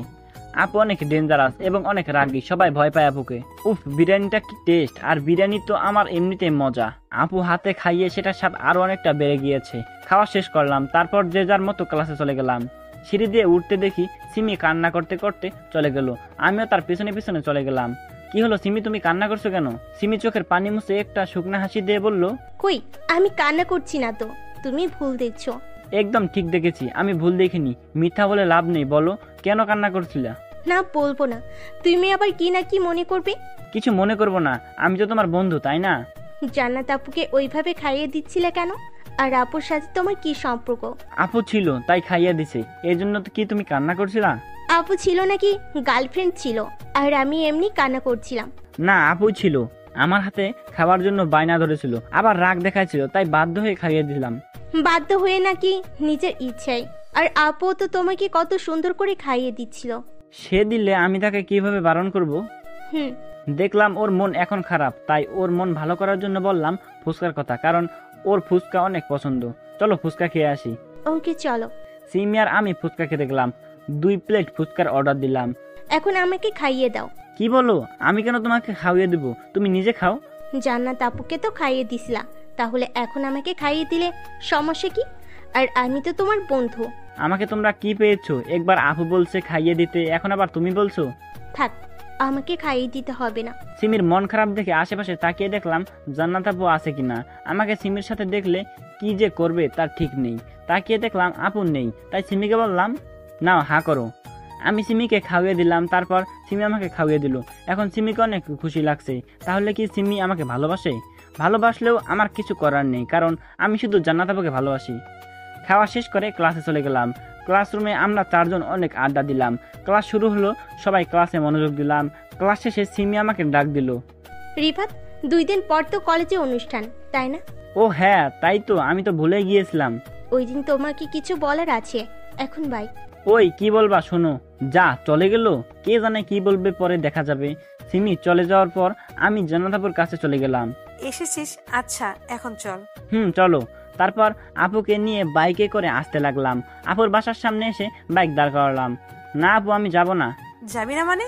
আপু অনেক ডেঞ্জারাস এবং অনেক রাগী, সবাই ভয় পায় আপুকে। উফ, বিরিয়ানিটা কি টেস্ট! আর বিরিয়ানি তো আমার এমনিতে মজা, আপু হাতে খাইয়ে সেটার স্বাদ আরো অনেকটা বেড়ে গিয়েছে। খাওয়া শেষ করলাম, তারপর যে যার মতো ক্লাসে চলে গেলাম। সিঁড়ি দিয়ে উঠতে দেখি সিমি কান্না করতে করতে চলে গেল, আমিও তার পিছনে পিছনে চলে গেলাম। কি হলো সিমি, তুমি কান্না করছো কেন? সিমি চোখের পানি মুছে একটা শুকনা হাসি দিয়ে বলল, কই, আমি কান্না করছি না তো, তুমি ভুল দেখছো। একদম ঠিক দেখেছি, আমি ভুল দেখিনি। মিথ্যা বলে লাভ নেই, বলো কেন কান্না করছিলা? না, বলবো না। তুমি আবার কি না কি মনে করবে? কিছু মনে করবো না, আমি তো তোমার বন্ধু, তাই না? জান্নাত আপুকে ওইভাবে খাইয়ে দিচ্ছিলে কেন? আর আপুর সাথে তোমার কি সম্পর্ক? আপু ছিল তাই খাইয়া দিছে, এই জন্য তো কি তুমি কান্না করছিলা? আপু ছিল নাকি গার্লফ্রেন্ড ছিল আর আমি এমনি কান্না করছিলাম? না, আপু ছিল, আমার হাতে খাওয়ার জন্য বায়না ধরেছিল, আবার রাগ দেখাচ্ছিল, তাই বাধ্য হয়ে খাইয়ে দিলাম। বাধ্য হয়ে নাকি নিজের ইচ্ছায়? আর আপু তো তোমাকে কত সুন্দর করে খাইয়ে দিচ্ছিল। সে দিলে আমি তাকে কিভাবে বারণ করব? হুম। দেখলাম ওর মন এখন খারাপ, তাই ওর মন ভালো করার জন্য বললাম ফুচকার কথা, কারণ ওর ফুচকা অনেক পছন্দ। চলো ফুচকা খেয়ে আসি। ওকে চলো। সিমি আর আমি ফুচকা খেতে গেলাম, 2 প্লেট ফুচকার অর্ডার দিলাম। এখন আমাকে খাইয়ে দাও। কি বলো? আমি কেন তোমাকে খাইয়ে দেব, তুমি নিজে খাও। জান্নাত আপুকে তো খাইয়ে দিছিলা, তাহলে এখন আমাকে খাইয়ে দিলে সমস্যা কি? আর আমি তো তোমার বন্ধু। আমাকে তোমরা কি পেয়েছো? একবার আপু বলছে খাইয়ে দিতে, এখন আবার তুমি বলছো। থাক, আমাকে খাইয়ে দিতে হবে না। সিমির মন খারাপ দেখে আশেপাশে তাকিয়ে দেখলাম জান্নাত আপু আছে কিনা। আমাকে সিমির সাথে দেখলে কি যে করবে তার ঠিক নেই। তাকিয়ে দেখলাম আপু নেই, তাই সিমিকে বললাম, নাও হা করো। আমি সিমিকে খাওয়িয়ে দিলাম, তারপর সিমি আমাকে খাওয়িয়ে দিল। এখন সিমিকে অনেক খুশি লাগছে। তাহলে কি সিমি আমাকে ভালোবাসে? ভালোবাসলেও আমার কিছু করার নেই, কারণ আমি শুধু জান্নাত আপুকে ভালোবাসি। খাওয়া শেষ করে ক্লাসে চলে গেলাম। ক্লাসরুমে আমরা 4 জন অনেক আড্ডা দিলাম। ক্লাস শুরু হলো, সবাই ক্লাসে মনোযোগ দিলাম। ক্লাস শেষে সিমি আমাকে ডাক দিল। রিফাত, 2 দিন পর তো কলেজে অনুষ্ঠান, তাই না? ও হ্যাঁ, তাই তো, আমি তো ভুলে গিয়েছিলাম। ওই দিন তোমাকে কিছু বলার আছে, এখন বাই। ওই কি বলবা শোনো। যা চলে গেল, কে জানে কি বলবে, পরে দেখা যাবে। সিমি চলে যাওয়ার পর আমি জান্নাত আপুর কাছে চলে গেলাম। এসেছিস? আচ্ছা, এখন চল। চলো। তারপর আপুকে নিয়ে বাইকে করে আসতে লাগলাম। আপুর বাসার সামনে এসে বাইক দাঁড় করালাম। না আপু, আমি যাব না। যাবি না মানে?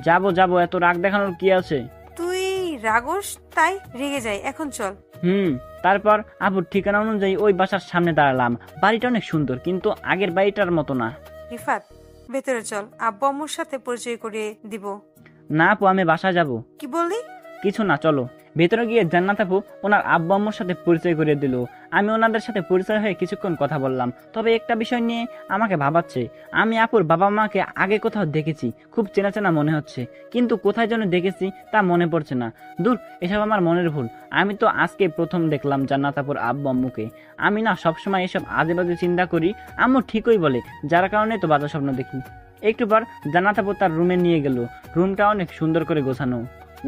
যাবো, এত রাগ দেখানোর কি আছে? তুই রাগস তাই রেগে যাই, এখন চল। তারপর আপুর ঠিকানা অনুযায়ী ওই বাসার সামনে দাঁড়ালাম। বাড়িটা অনেক সুন্দর, কিন্তু আগের বাড়িটার মতো না। রিফাত, ভেতরে চল, আব্বু আম্মুর সাথে পরিচয় করিয়ে দিব। না আপু, আমি বাসা যাব। কি বললি? কিছু না, চলো। ভেতরে গিয়ে জান্নাত আপু ওনার আব্বু আম্মুর সাথে পরিচয় করিয়ে দিল। আমি ওনাদের সাথে পরিচয় হয়ে কিছুক্ষণ কথা বললাম। তবে একটা বিষয় নিয়ে আমাকে ভাবাচ্ছে। আমি আপুর বাবা মাকে আগে কোথাও দেখেছি, খুব চেনা চেনা মনে হচ্ছে, কিন্তু কোথায় যেন দেখেছি তা মনে পড়ছে না। দূর, এসব আমার মনের ভুল। আমি তো আজকে প্রথম দেখলাম জান্নাত আপুর আব্বু আম্মুকে। আমি না সবসময় এসব আজে বাজে চিন্তা করি। আম্মু ঠিকই বলে, যার কারণে তো বাজে স্বপ্ন দেখি। একটু পর জান্নাত আপু তার রুমে নিয়ে গেল। রুমটা অনেক সুন্দর করে গোছানো।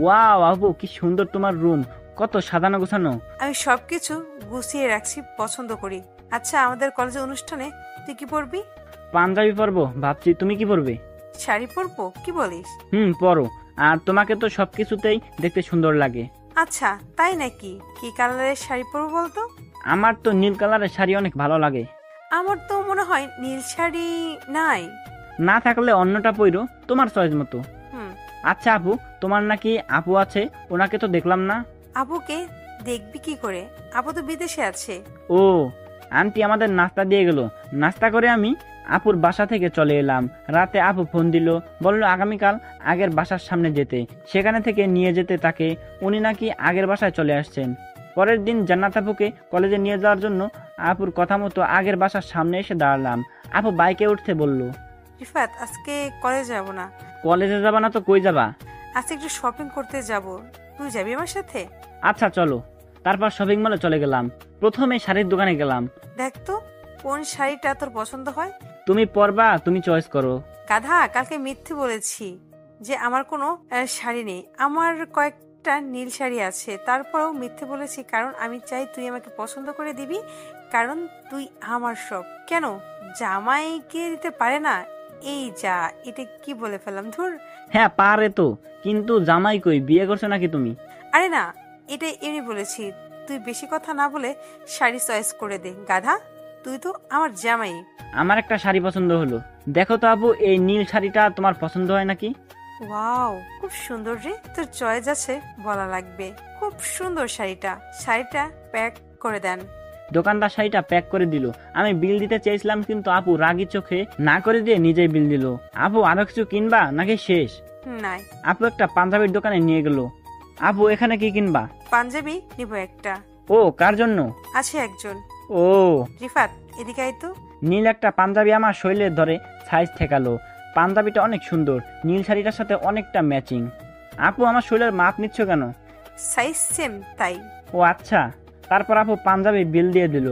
ওয়াও আপু, কি সুন্দর তোমার রুম, কত সাজানো গোছানো। আমি সবকিছু গুছিয়ে রাখছি, পছন্দ করি। আচ্ছা, আমাদের কলেজে অনুষ্ঠানে তুই কি পরবি? পাঞ্জাবি পরবো ভাবছি, তুমি কি পরবে? শাড়ি পরবো, কি বলিস? পরো। আর তোমাকে তো সবকিছুতেই দেখতে সুন্দর লাগে। আচ্ছা, তাই নাকি? কি কালারের শাড়ি পরবো বলতো? আমার তো নীল কালারের শাড়ি অনেক ভালো লাগে। আমার তো মনে হয় নীল শাড়ি নাই। না থাকলে অন্যটা পরো, তোমার চয়েস মতো। আচ্ছা আপু, তোমার নাকি আপু আছে, ওনাকে তো দেখলাম না। আপুকে দেখবি কি করে? আপু তো বিদেশে আছে। ও, আন্টি আমাদের নাস্তা দিয়ে গেল। নাস্তা করে আমি আপুর বাসা থেকে চলে এলাম। রাতে আপু ফোন দিল, বললো আগামীকাল আগের বাসার সামনে যেতে, সেখানে থেকে নিয়ে যেতে তাকে। উনি নাকি আগের বাসায় চলে আসছেন। পরের দিন জান্নাত আপুকে কলেজে নিয়ে যাওয়ার জন্য আপুর কথা মতো আগের বাসার সামনে এসে দাঁড়ালাম। আপু বাইকে উঠতে বলল, রিফাত, আজকে কলেজ যাব না। কলেজে যাবা না তো কই যাবা? আজকে একটু শপিং করতে যাব, তুই যাবি আমার সাথে? আচ্ছা চলো। তারপর শপিং মলে চলে গেলাম। প্রথমে শাড়ির দোকানে গেলাম। দেখ তো কোন শাড়িটা তোর পছন্দ হয়। তুমি পরবা, তুমি চয়েস করো। গাধা, কালকে মিথ্যে বলেছি যে আমার কোনো শাড়ি নেই। আমার কয়েকটা নীল শাড়ি আছে, তারপরেও মিথ্যে বলেছি, কারণ আমি চাই তুই আমাকে পছন্দ করে দিবি, কারণ তুই আমার সব। কেন জামাইকে দিতে পারে না? এই যা, এটা কি বলে ফেললাম, ধুর। হ্যাঁ পারে তো, কিন্তু জামাই কই, বিয়ে করছো নাকি তুমি? আরে না, এটা এমনি বলেছি। তুই বেশি কথা না বলে শাড়ি চয়েস করে দে। গাধা, তুই তো আমার জামাই। আমার একটা শাড়ি পছন্দ হলো, দেখো তো আপু, এই নীল শাড়িটা তোমার পছন্দ হয় নাকি? ওয়াও, খুব সুন্দর রে, তোর চয়েস আছে বলা লাগবে। খুব সুন্দর শাড়িটা। শাড়িটা প্যাক করে দেন। দোকানদার শাড়িটা প্যাক করে দিল। আমি বিল দিতে চেয়েছিলাম, কিন্তু আপু রাগি চোখে না করে দিয়ে নিজেই বিল দিল। আপু আরো কিছু কিনবা নাকি শেষ? নাই। আপু একটা পাঞ্জাবির দোকানে নিয়ে গেল। আপু এখানে কি কিনবা? পাঞ্জাবি নিব একটা। ও কার জন্য? আছে একজন। ও রিফাত এদিকে আয় তো। নীল একটা পাঞ্জাবি আমার শরীরের ধরে সাইজ ঠেকালো। পাঞ্জাবিটা অনেক সুন্দর, নীল শাড়িটার সাথে অনেকটা ম্যাচিং। আপু আমার শরীরের মাপ নিচ্ছ কেন? সাইজ সেম তাই। ও আচ্ছা। তারপর আপু পাঞ্জাবি বিল দিয়ে দিল।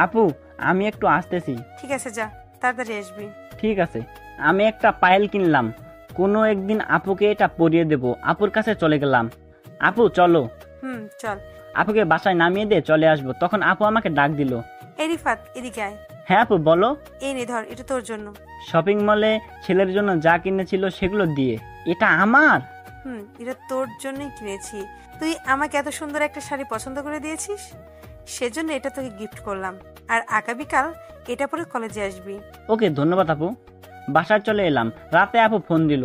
আপু আমি একটু আসতেছি। ঠিক আছে যা, তাড়াতাড়ি আসবি। ঠিক আছে। আমি একটা পায়েল কিনলাম, কোনো একদিন আপুকে এটা পরিয়ে দেব। আপুর কাছে চলে গেলাম। আপু চলো। চল। আপুকে বাসায় নামিয়ে দিয়ে চলে আসবো। তখন আপু আমাকে ডাক দিল। এই রিফাত এদিকে আয়। হ্যাঁ আপু বলো। এই নে ধর, এটা তোর জন্য। শপিং মলে ছেলের জন্য যা কিনেছিল সেগুলো দিয়ে। এটা আমার? এটা তোর জন্যই কিনেছি। তুই আমাকে এত সুন্দর একটা শাড়ি পছন্দ করে দিয়েছিস, সেজন্য এটা তোকে গিফট করলাম। আর আগামীকাল এটা পরে কলেজে আসবি। ওকে ধন্যবাদ আপু। বাসায় চলে এলাম। রাতে আপু ফোন দিল।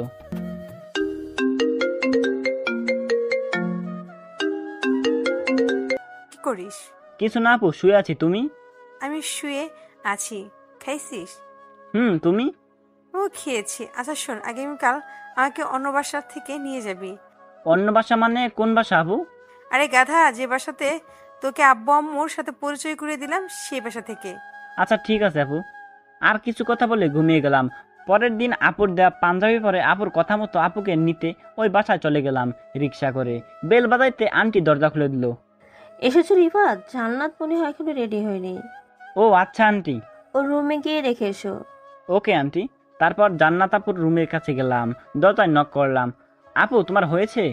কি করিস? কিছু না আপু, শুয়ে আছি। তুমি? আমি শুয়ে আছি। খাইছিস? তুমি? ও খেয়েছি। আচ্ছা শোন, আগামীকাল আমাকে অন্য বাসা থেকে নিয়ে যাবি। অন্য বাসা মানে কোন বাসা আপু? আরে গাধা, যে বাসাতে তোকে আব্বু আম্মুর সাথে পরিচয় করে দিলাম সেই বাসা থেকে। আচ্ছা ঠিক আছে আপু। আর কিছু কথা বলে ঘুমিয়ে গেলাম। পরের দিন আপুর দেয়া পাঞ্জাবি পরে আপুর কথা মতো আপুকে নিতে ওই বাসায় চলে গেলাম রিক্সা করে। বেল বাজাইতে আন্টি দরজা খুলে দিল। এসেছো রিফাত? জান্নাত মনে হয় এখনো রেডি হয়নি। ও আচ্ছা আন্টি। ও রুমে গিয়ে রেখে এসো। Okay aunty. তারপর জান্নাত আপুর রুমের কাছে গেলাম, দরজায় নক করলাম। আপু তোমার হয়েছে?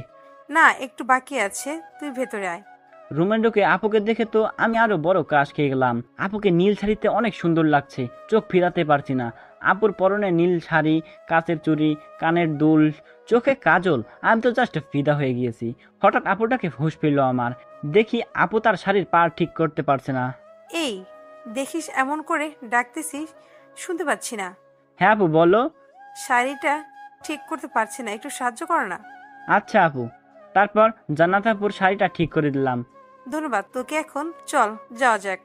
না, একটু বাকি আছে, তুই ভেতরে আয়। রুমে ঢুকে আপুকে দেখে তো আমি আরো বড় ক্রাশ খেয়ে গেলাম। আপুকে নীল শাড়িতে অনেক সুন্দর লাগছে, চোখ ফিরাতে পারছি না। আপুর পরনে নীল শাড়ি, কাচের চুড়ি, কানের দুল, চোখে কাজল। আমি তো জাস্ট ফিদা হয়ে গিয়েছি। হঠাৎ আপুটাকে হুঁশ ফিরল আমার। দেখি আপু তার শাড়ির পাড় ঠিক করতে পারছে না। এই দেখিস, এমন করে ডাকতেছিস, শুনতে পাচ্ছি না। হ্যাঁ আপু বলো। শাড়িটা ঠিক করতে পারছি না, একটু সাহায্য কর না। আচ্ছা আপু। তারপর জান্নাত আপুর শাড়িটা ঠিক করে দিলাম। ধন্যবাদ তোকে। এখন চল যাওয়া যাক।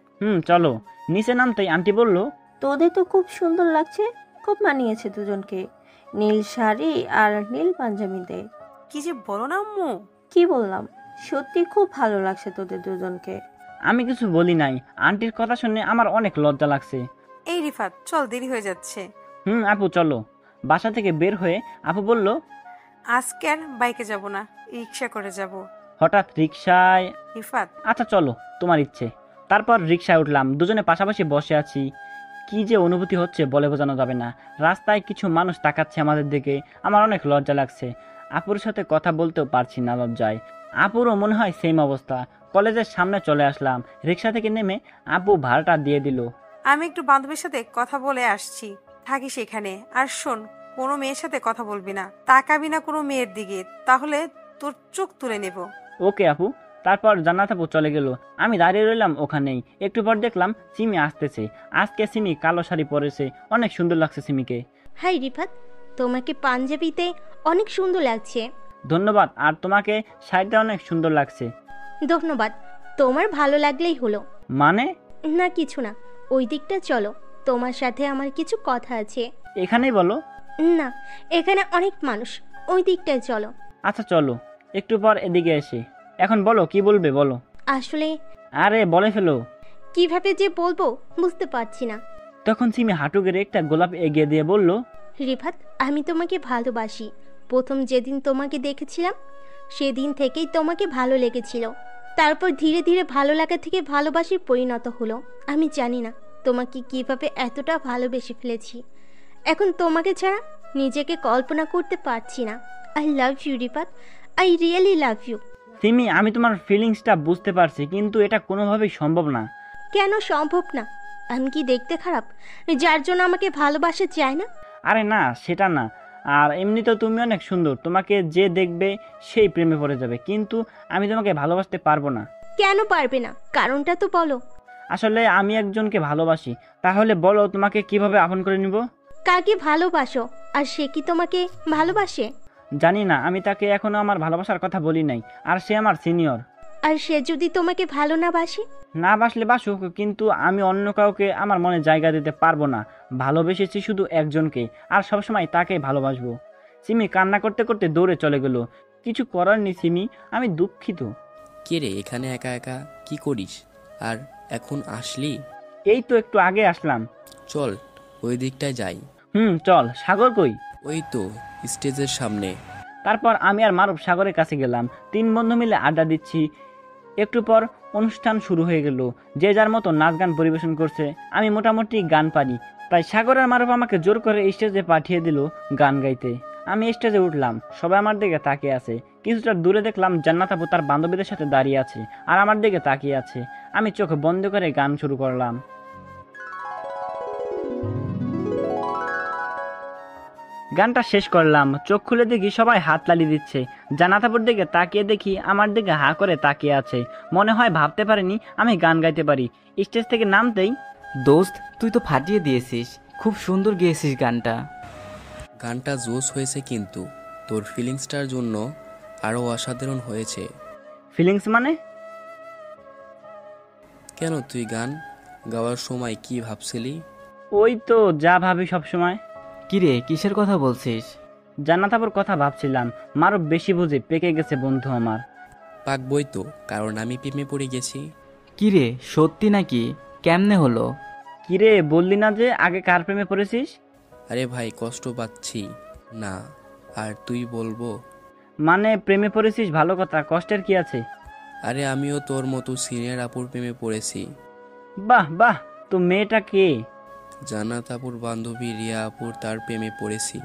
চলো। নিচে নামতেই আন্টি বলল, তোদের তো খুব সুন্দর লাগছে, খুব মানিয়েছে দুজনকে, নীল শাড়ি আর নীল পাঞ্জাবিতে। কি যে বলো না আম্মু। কি বললাম, সত্যি খুব ভালো লাগছে তোদের দুজনকে। আমি কিছু বলি নাই। আন্টির কথা শুনে আমার অনেক লজ্জা লাগছে। এই রিফাত চল, দেরি হয়ে যাচ্ছে। আপু চলো। বাসা থেকে বের হয়ে আপু বলল, আজকে আর বাইকে যাব না, রিক্সা করে যাব। হঠাৎ রিক্সায়? রিফাত আচ্ছা চলো, তোমার ইচ্ছে। তারপর রিক্সায় উঠলাম, দুজনে পাশাপাশি বসে আছি। কি যে অনুভূতি হচ্ছে বলে বোঝানো যাবে না। রাস্তায় কিছু মানুষ তাকাচ্ছে আমাদের দিকে, আমার অনেক লজ্জা লাগছে। আপুর সাথে কথা বলতেও পারছি না লজ্জায়। আপুরও মনে হয় সেম অবস্থা। কলেজের সামনে চলে আসলাম। রিক্সা থেকে নেমে আপু ভাড়াটা দিয়ে দিল। আমি একটু বান্ধবীর সাথে কথা বলে আসছি, থাকিস এখানে। আর শোন, কোনো মেয়ের সাথে কথা বলবি না, তাকাবি না কোনো মেয়ের দিকে, তাহলে তোর চোখ তুলে নেব। ওকে আপু। তারপর জান্নাত আপু চলে গেল। আমি দাঁড়িয়ে রইলাম ওখানেই। একটু পর দেখলাম সিমি আসতেছে। আজকে সিমি কালো শাড়ি পরেছে, অনেক সুন্দর লাগছে সিমিকে। হাই রিফাত, তোমাকে পাঞ্জাবিতে অনেক সুন্দর লাগছে। ধন্যবাদ। আর তোমাকে শাড়িটা অনেক সুন্দর লাগছে। ধন্যবাদ। তোমার ভালো লাগলেই হলো। মানে? না কিছু না, ওই দিকটা চলো, তোমার সাথে আমার কিছু কথা আছে। এখানেই বলো। না, এখানে অনেক মানুষ, ওই দিকটায় চলো। আচ্ছা চলো। একটু পর এদিকে এসে। এখন বলো, কি বলবে বলো। আসলে আরে বলে ফেলো। কিভাবে যে বলবো বুঝতে পারছি না। তখন সিমি হাঁটু গেড়ে একটা গোলাপ এগিয়ে দিয়ে বলল, রিফাত, আমি তোমাকে ভালোবাসি। প্রথম যেদিন তোমাকে দেখেছিলাম সেদিন থেকেই তোমাকে ভালো লেগেছিল। তারপর ধীরে ধীরে ভালো লাগা থেকে ভালোবাসি পরিণত হলো। আমি জানি না তোমাকে কিভাবে এতটা ভালোবেসে ফেলেছি। এখন তোমাকে ছাড়া নিজেকে কল্পনা করতে পারছি না। I love you Rifat, I really love you. Simi আমি তোমার ফিলিংসটা বুঝতে পারছি, কিন্তু এটা কোনোভাবেই সম্ভব না। কেন সম্ভব না? আমি কি দেখতে খারাপ যার জন্য আমাকে ভালোবাসা চায় না? আরে না, সেটা না। আর এমনিতেও তুমি অনেক সুন্দর, তোমাকে যে দেখবে সেই প্রেমে পড়ে যাবে। কিন্তু আমি তোমাকে ভালোবাসতে পারবো না। কেন পারবে না? কারণটা তো বলো। আসলে আমি একজনকে ভালোবাসি। তাহলে বলো, তোমাকে কিভাবে আপন করে নিব? কাকে ভালোবাসো আর সে কি তোমাকে ভালোবাসে? জানি না, আমি তাকে এখনো আমার ভালোবাসার কথা বলি নাই। আর সে আমার সিনিয়র। আর সে যদি তোমাকে ভালো না বাসে? না বাসলে বাসুক, কিন্তু আমি অন্য কাউকে আমার মনে জায়গা দিতে পারবো না। ভালোবেসেছি শুধু একজনকে, আর সবসময় তাকেই ভালোবাসবো। সিমি কান্না করতে করতে দৌড়ে চলে গেল। কিছু করার নেই সিমি, আমি দুঃখিত। কে রে এখানে একা একা কি করিস? আর এখন আসলি? এই তো একটু আগে আসলাম। চল ওই দিকটায় যাই। চল। সাগর কই? ওই তো স্টেজের সামনে। তারপর আমি আর মারুফ সাগরের কাছে গেলাম। 3 বন্ধু মিলে আড্ডা দিচ্ছি। একটু পর অনুষ্ঠান শুরু হয়ে গেল। যে যার মতো নাচ গান পরিবেশন করছে। আমি মোটামুটি গান পারি, তাই সাগর আর মারুফ আমাকে জোর করে স্টেজে পাঠিয়ে দিল গান গাইতে। আমি স্টেজে উঠলাম, সবাই আমার দিকে তাকিয়ে আছে। কিছুটা দূরে দেখলাম জান্নাত আপু তার বান্ধবীদের সাথে দাঁড়িয়ে আছে আর আমার দিকে তাকিয়ে আছে। আমি চোখ বন্ধ করে গান শুরু করলাম। গানটা শেষ করলাম, চোখ খুলে দেখি সবাই হাত তালি দিচ্ছে। জান্নাত আপুর দিকে তাকিয়ে দেখি আমার দিকে হা করে তাকিয়ে আছে। মনে হয় ভাবতে পারেনি আমি গান গাইতে পারি। স্টেজ থেকে নামতেই, দোস্ত তুই তো ফাটিয়ে দিয়েছিস, খুব সুন্দর গেয়েছিস গানটা। গানটা জোস হয়েছে, কিন্তু তোর ফিলিংসটার জন্য আরও অসাধারণ হয়েছে। ফিলিংস মানে? কেন তুই গান গাওয়ার সময় কি ভাবছিলি? ওই তো যা ভাবি সবসময়। কিরে কিসের কথা বলছিস? জান্নাত আপুর কথা ভাবছিলাম। মারুফ বেশি বুঝে পেকে গেছে বন্ধু আমার। পাকবই তো, কারণ আমি প্রেমে পড়ে গেছি। কিরে সত্যি নাকি? কেমনে হলো? কিরে বললি না যে আগে কার প্রেমে পড়েছিস? আরে ভাই কষ্ট পাচ্ছি না, আর তুই বলবো? মানে প্রেমে পড়েছিস ভালো কথা, কষ্টের কি আছে? আরে আমিও তোর মতো সিনিয়র আপুর প্রেমে পড়েছি। বাহ বাহ, তো মেয়েটা কে? জান্নাত আপুর বান্ধবী রিয়া আপুর, তার প্রেমে পড়েছি।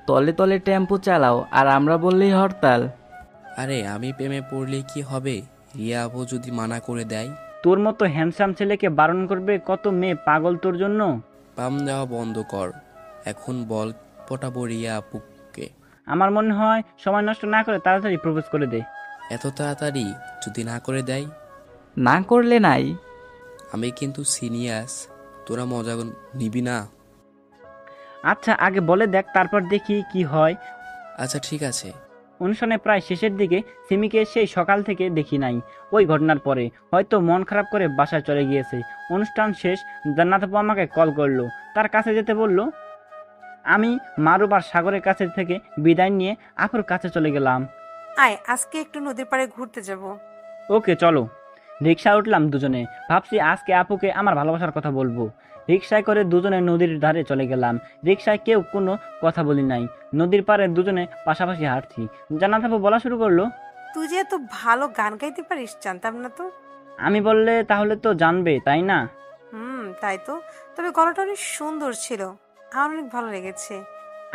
তলে তলে টেম্পো চালাও আর আমরা বললেই হরতাল। আরে আমি প্রেমে পড়লে কি হবে? রিয়া আপু যদি মানা করে দেয়? তোর মতো হ্যান্ডসাম ছেলেকে বারণ করবে কত মেয়ে পাগল তোর জন্য? পাম দেওয়া বন্ধ কর, এখন বল পটাবো রিয়া আপুকে। আমার মনে হয় সময় নষ্ট না করে তাড়াতাড়ি প্রপোজ করে দে। এত তাড়াতাড়ি যদি না করে দেয়? না করলে নাই। আমি কিন্তু সিনিয়াস, তোরা মজা নিবি না? আচ্ছা আগে বলে দেখ, তারপর দেখি কি হয়। আচ্ছা ঠিক আছে। অনুষ্ঠানে প্রায় শেষের দিকে সিমিকে সেই সকাল থেকে দেখি নাই। ওই ঘটনার পরে হয়তো মন খারাপ করে বাসায় চলে গিয়েছে। অনুষ্ঠান শেষ, জান্নাত আপু আমাকে কল করলো, তার কাছে যেতে বলল। আমি মারুফ আর সাগরের কাছে থেকে বিদায় নিয়ে আপুর কাছে চলে গেলাম। আয় আজকে একটু নদীর পাড়ে ঘুরতে যাব। ওকে চলো। রিক্সা উঠলাম দুজনে, ভাবছি আজকে আপুকে আমার ভালোবাসার কথা বলবো। রিক্সায় করে দুজনে নদীর ধারে চলে গেলাম। রিক্সায় কেউ কোনো কথা বলি নাই, নদীর পাড়ে দুজনে পাশাপাশি হাঁটছি। জান্নাত আপু বলা শুরু করলো, তুই যে এত ভালো গান গাইতে পারিস জানতাম না তো। আমি বললে তাহলে তো জানবে তাই না? তাই তো, তবে গলাটা অনেক সুন্দর ছিল, আমার অনেক ভালো লেগেছে।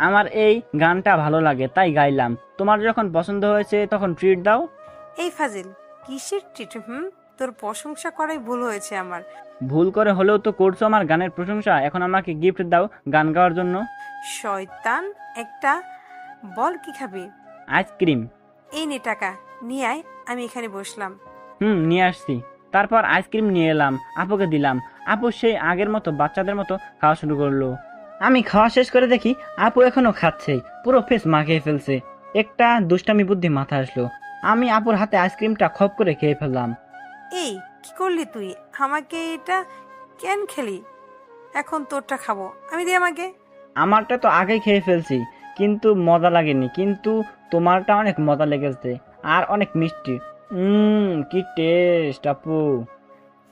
আমার এই গানটা ভালো লাগে তাই গাইলাম। তোমার যখন পছন্দ হয়েছে তখন ট্রিট দাও। এই ফাজিল, কিসের ট্রিট? তোর প্রশংসা করাই ভুল হয়েছে আমার। ভুল করে হলেও তো করছো আমার গানের প্রশংসা, এখন আমাকে গিফট দাও গান গাওয়ার জন্য। শয়তান একটা, বল কি খাবি? আইসক্রিম। এই নে টাকা, নিয়ে আয়, আমি এখানে বসলাম। নিয়ে আসছি। তারপর আইসক্রিম নিয়ে এলাম, আপুকে দিলাম। আপু সেই আগের মতো বাচ্চাদের মতো খাওয়া শুরু করলো। আমি খাওয়া শেষ করে দেখি আপু এখনো খাচ্ছে, পুরো ফেস মাখিয়ে ফেলছে। একটা দুষ্টামি বুদ্ধি মাথা আসলো, আমি আপুর হাতে আইসক্রিমটা খপ করে খেয়ে ফেললাম। এই কি করলি তুই? আমাকে এটা কেন খেলি? এখন তোরটা খাবো আমি, দে আমাকে। আমারটা তো আগেই খেয়ে ফেলছি, কিন্তু মজা লাগেনি। কিন্তু তোমারটা অনেক মজা লেগেছে আর অনেক মিষ্টি। কি টেস্ট আপু।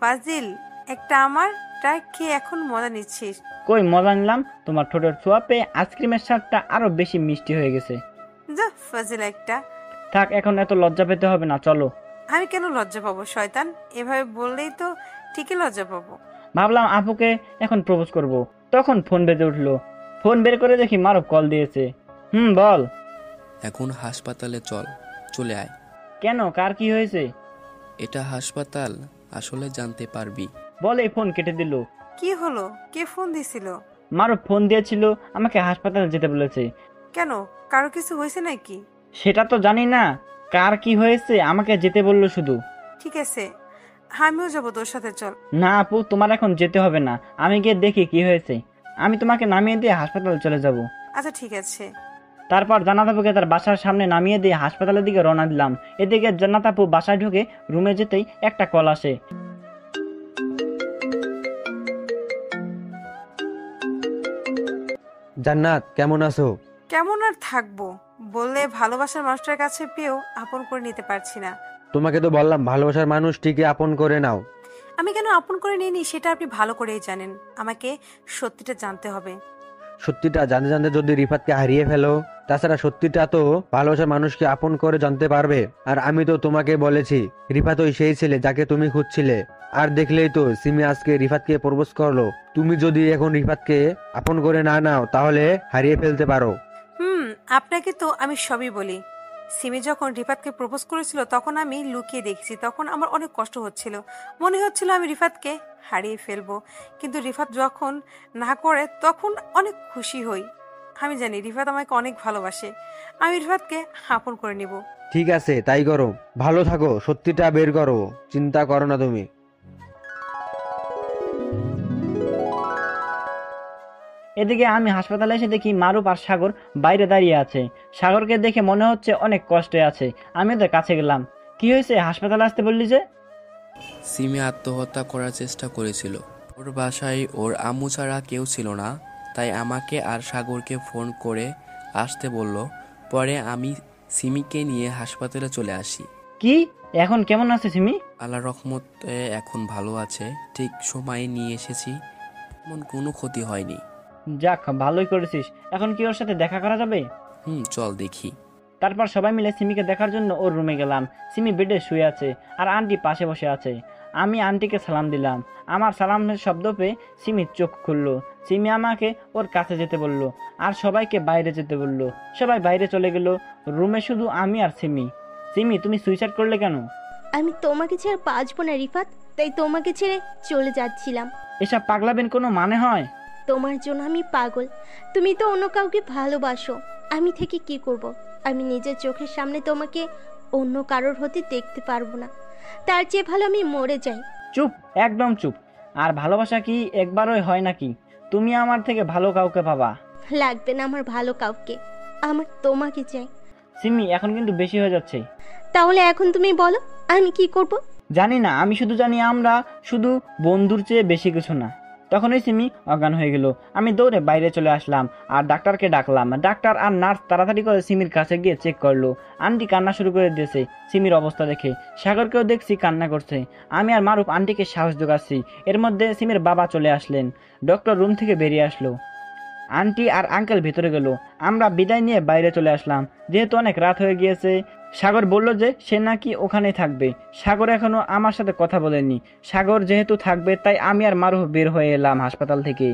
ফাজিল একটা, আমারটা খেয়ে এখন মজা নিচ্ছিস? কই মজা নিলাম, তোমার ঠোঁটের ছোঁয়া পেয়ে আইসক্রিমের স্বাদটা আরো বেশি মিষ্টি হয়ে গেছে। যা ফাজিল একটা। থাক, এখন এত লজ্জা পেতে হবে না, চলো। আমি কেন লজ্জা পাবো শয়তান? এভাবে বললেই তো ঠিকই লজ্জা পাবো। ভাবলাম আপুকে এখন প্রপোজ করব, তখন ফোন বেজে উঠলো। ফোন বের করে দেখি মারুফ কল দিয়েছে। বল। এখন হাসপাতালে চলে আয়। কেন, কার কি হয়েছে? এটা হাসপাতাল, আসলে জানতে পারবি। বলে ফোন কেটে দিল। কি হলো? কে ফোন দিছিল? মারুফ ফোন দিয়েছিল, আমাকে হাসপাতালে যেতে বলেছে। কেন, কারো কিছু হয়েছে নাকি? সেটা তো জানি না, কার কি হয়েছে, আমাকে যেতে বললো শুধু। ঠিক আছে, আমিও যাবো তোর সাথে, চল। না আপু, তোমার এখন যেতে হবে না, আমি গিয়ে দেখি কি হয়েছে। আমি তোমাকে নামিয়ে দিয়ে হাসপাতালে চলে যাব। আচ্ছা ঠিক আছে। তারপর জান্নাত আপুকে তার বাসার সামনে নামিয়ে দিয়ে হাসপাতালের দিকে রওনা দিলাম। এদিকে জান্নাত আপু বাসায় ঢুকে রুমে যেতেই একটা কল আসে। জান্নাত কেমন আছো? কেমন আর থাকবো বললে ভালোবাসার মানুষটার কাছে পেয়েও আপন করে নিতে পারছি না। তোমাকে তো বললাম ভালোবাসার মানুষ ঠিকই আপন করে নাও। আমি কেন আপন করে নিইনি সেটা আপনি ভালো করেই জানেন। আমাকে সত্যিটা জানতে হবে। সত্যিটা জানতে জানতে যদি রিফাতকে হারিয়ে ফেলো, তাছাড়া সত্যিটা তো ভালোবাসার মানুষকে আপন করে জানতে পারবে। আর আমি তো তোমাকে বলেছি রিফাত ওই সেই ছেলে যাকে তুমি খুঁজছিলে। আর দেখলেই তো সিমি আজকে রিফাতকে প্রপোজ করলো। তুমি যদি এখন রিফাতকে আপন করে না নাও তাহলে হারিয়ে ফেলতে পারো। আপনাকে তো আমি সবই বলি। সিমি যখন রিফাতকে প্রপোজ করেছিল তখন আমি লুকিয়ে দেখেছি। তখন আমার অনেক কষ্ট হচ্ছিল, মনে হচ্ছিল আমি রিফাতকে হারিয়ে ফেলবো। কিন্তু রিফাত যখন না করে তখন অনেক খুশি হই। আমি জানি রিফাত আমাকে অনেক ভালোবাসে। আমি রিফাতকে আপন করে নিব। ঠিক আছে, তাই করো। ভালো থাকো, সত্যিটা বের করো, চিন্তা করো না তুমি। এদিকে আমি হাসপাতালে এসে দেখি মারুফ আর সাগর বাইরে দাঁড়িয়ে আছে। সাগরকে দেখে মনে হচ্ছে অনেক কষ্টে আছে। আমি ওদের কাছে গেলাম। কি হয়েছে, হাসপাতালে আসতে বললি যে? সিমি আত্মহত্যা করার চেষ্টা করেছিল। ওর বাসায় ওর আম্মু ছাড়া কেউ ছিল না, তাই আমাকে আর সাগরকে ফোন করে আসতে বলল। পরে আমি সিমিকে নিয়ে হাসপাতালে চলে আসি। কি, এখন কেমন আছে সিমি? আল্লাহর রহমতে এখন ভালো আছে। ঠিক সময়ে নিয়ে এসেছি, এমন কোনো ক্ষতি হয়নি। যাক, ভালোই করেছিস। এখন কি ওর সাথে দেখা করা যাবে? চল দেখি। তারপর সবাই মিলে সিমিকে দেখার জন্য ওর রুমে গেলাম। সিমি বেডে শুয়ে আছে আর আন্টি পাশে বসে আছে। আমি আন্টিকে সালাম দিলাম। আমার সালামের শব্দ পেয়ে সিমি চোখ খুললো। সিমি আমাকে ওর কাছে যেতে বলল আর সবাইকে বাইরে যেতে বলল। সবাই বাইরে চলে গেল। রুমে শুধু আমি আর সিমি। সিমি, তুমি সুইসাইড করলে কেন? আমি তোমাকে ছেড়ে বাঁচবো না রিফাত, তাই তোমাকে ছেড়ে চলে যাচ্ছিলাম। এসব পাগলাবেন কোনো মানে হয়? তোমার জন্য আমি পাগল। তুমি তো অন্য কাউকে ভালোবাসো। আমি থেকে কি করব? আমি নিজের চোখের সামনে তোমাকে অন্য কারোর হতে দেখতে পারবো না। তার চেয়ে ভালো আমি মরে যাই। চুপ, একদম চুপ। আর ভালোবাসা কি একবারই হয় নাকি? তুমি আমার থেকে ভালো কাউকে পাবা। লাগবে না আমার ভালো কাউকে, আমার তোমাকে চাই। সিমি, এখন কিন্তু বেশি হয়ে যাচ্ছে। তাহলে এখন তুমি বলো আমি কি করব? জানি না, আমি শুধু জানি আমরা শুধু বন্ধুর চেয়ে বেশি কিছু না। তখনই সিমি অজ্ঞান হয়ে গেল। আমি দৌড়ে বাইরে চলে আসলাম আর ডাক্তারকে ডাকলাম। ডাক্তার আর নার্স তাড়াতাড়ি করে সিমির কাছে গিয়ে চেক করলো। আন্টি কান্না শুরু করে দিয়েছে সিমির অবস্থা দেখে। সাগরকেও দেখছি কান্না করছে। আমি আর মারুফ আন্টিকে সাহস যোগাচ্ছি। এর মধ্যে সিমির বাবা চলে আসলেন। ডক্টর রুম থেকে বেরিয়ে আসলো। আন্টি আর আঙ্কেল ভেতরে গেল। আমরা বিদায় নিয়ে বাইরে চলে আসলাম। যেহেতু অনেক রাত হয়ে গিয়েছে, সাগর বলল যে সে নাকি ওখানেই থাকবে। সাগর এখনো আমার সাথে কথা বলেনি। সাগর যেহেতু থাকবে তাই আমি আর মারুফ বের হয়ে এলাম হাসপাতাল থেকে।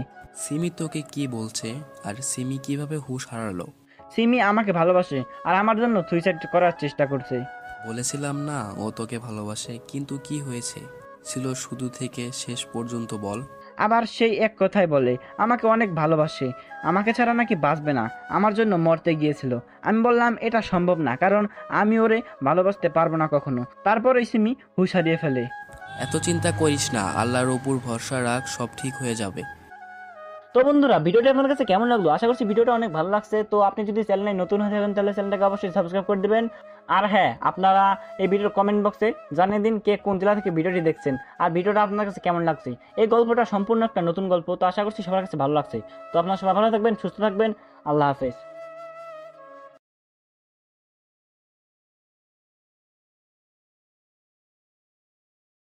সিমি তোকে কি বলছে আর সিমি কিভাবে হুঁশ হারালো? সিমি আমাকে ভালোবাসে আর আমার জন্য সুইসাইড করার চেষ্টা করছে। বলেছিলাম না ও তোকে ভালোবাসে, কিন্তু কি হয়েছে ছিল শুরু থেকে শেষ পর্যন্ত বল। আবার সেই এক কথাই বলে আমাকে অনেক ভালোবাসে, আমাকে ছাড়া নাকি বাঁচবে না, আমার জন্য মরতে গিয়েছিল। আমি বললাম এটা সম্ভব না, কারণ আমি ওরে ভালোবাসতে পারবো না কখনো। তারপরে সিমি হুঁশ হারিয়ে ফেলে। এত চিন্তা করিস না, আল্লাহর উপর ভরসা রাখ, সব ঠিক হয়ে যাবে। তো বন্ধুরা, ভিডিওটি আপনার কাছে কেমন লাগলো? আশা করছি ভিডিওটা অনেক ভালো লাগছে। তো আপনি যদি চ্যানেলে নতুন হয়ে থাকেন তাহলে চ্যানেলটাকে অবশ্যই সাবস্ক্রাইব করে দিবেন। আর হ্যাঁ, আপনারা এই ভিডিওর কমেন্ট বক্সে জানিয়ে দিন কে কোন জেলা থেকে ভিডিওটি দেখছেন আর ভিডিওটা আপনার কাছে কেমন লাগছে। এই গল্পটা সম্পূর্ণ একটা নতুন গল্প, তো আশা করছি সবার কাছে ভালো লাগছে। তো আপনারা সবাই ভালো থাকবেন, সুস্থ থাকবেন। আল্লাহ হাফেজ।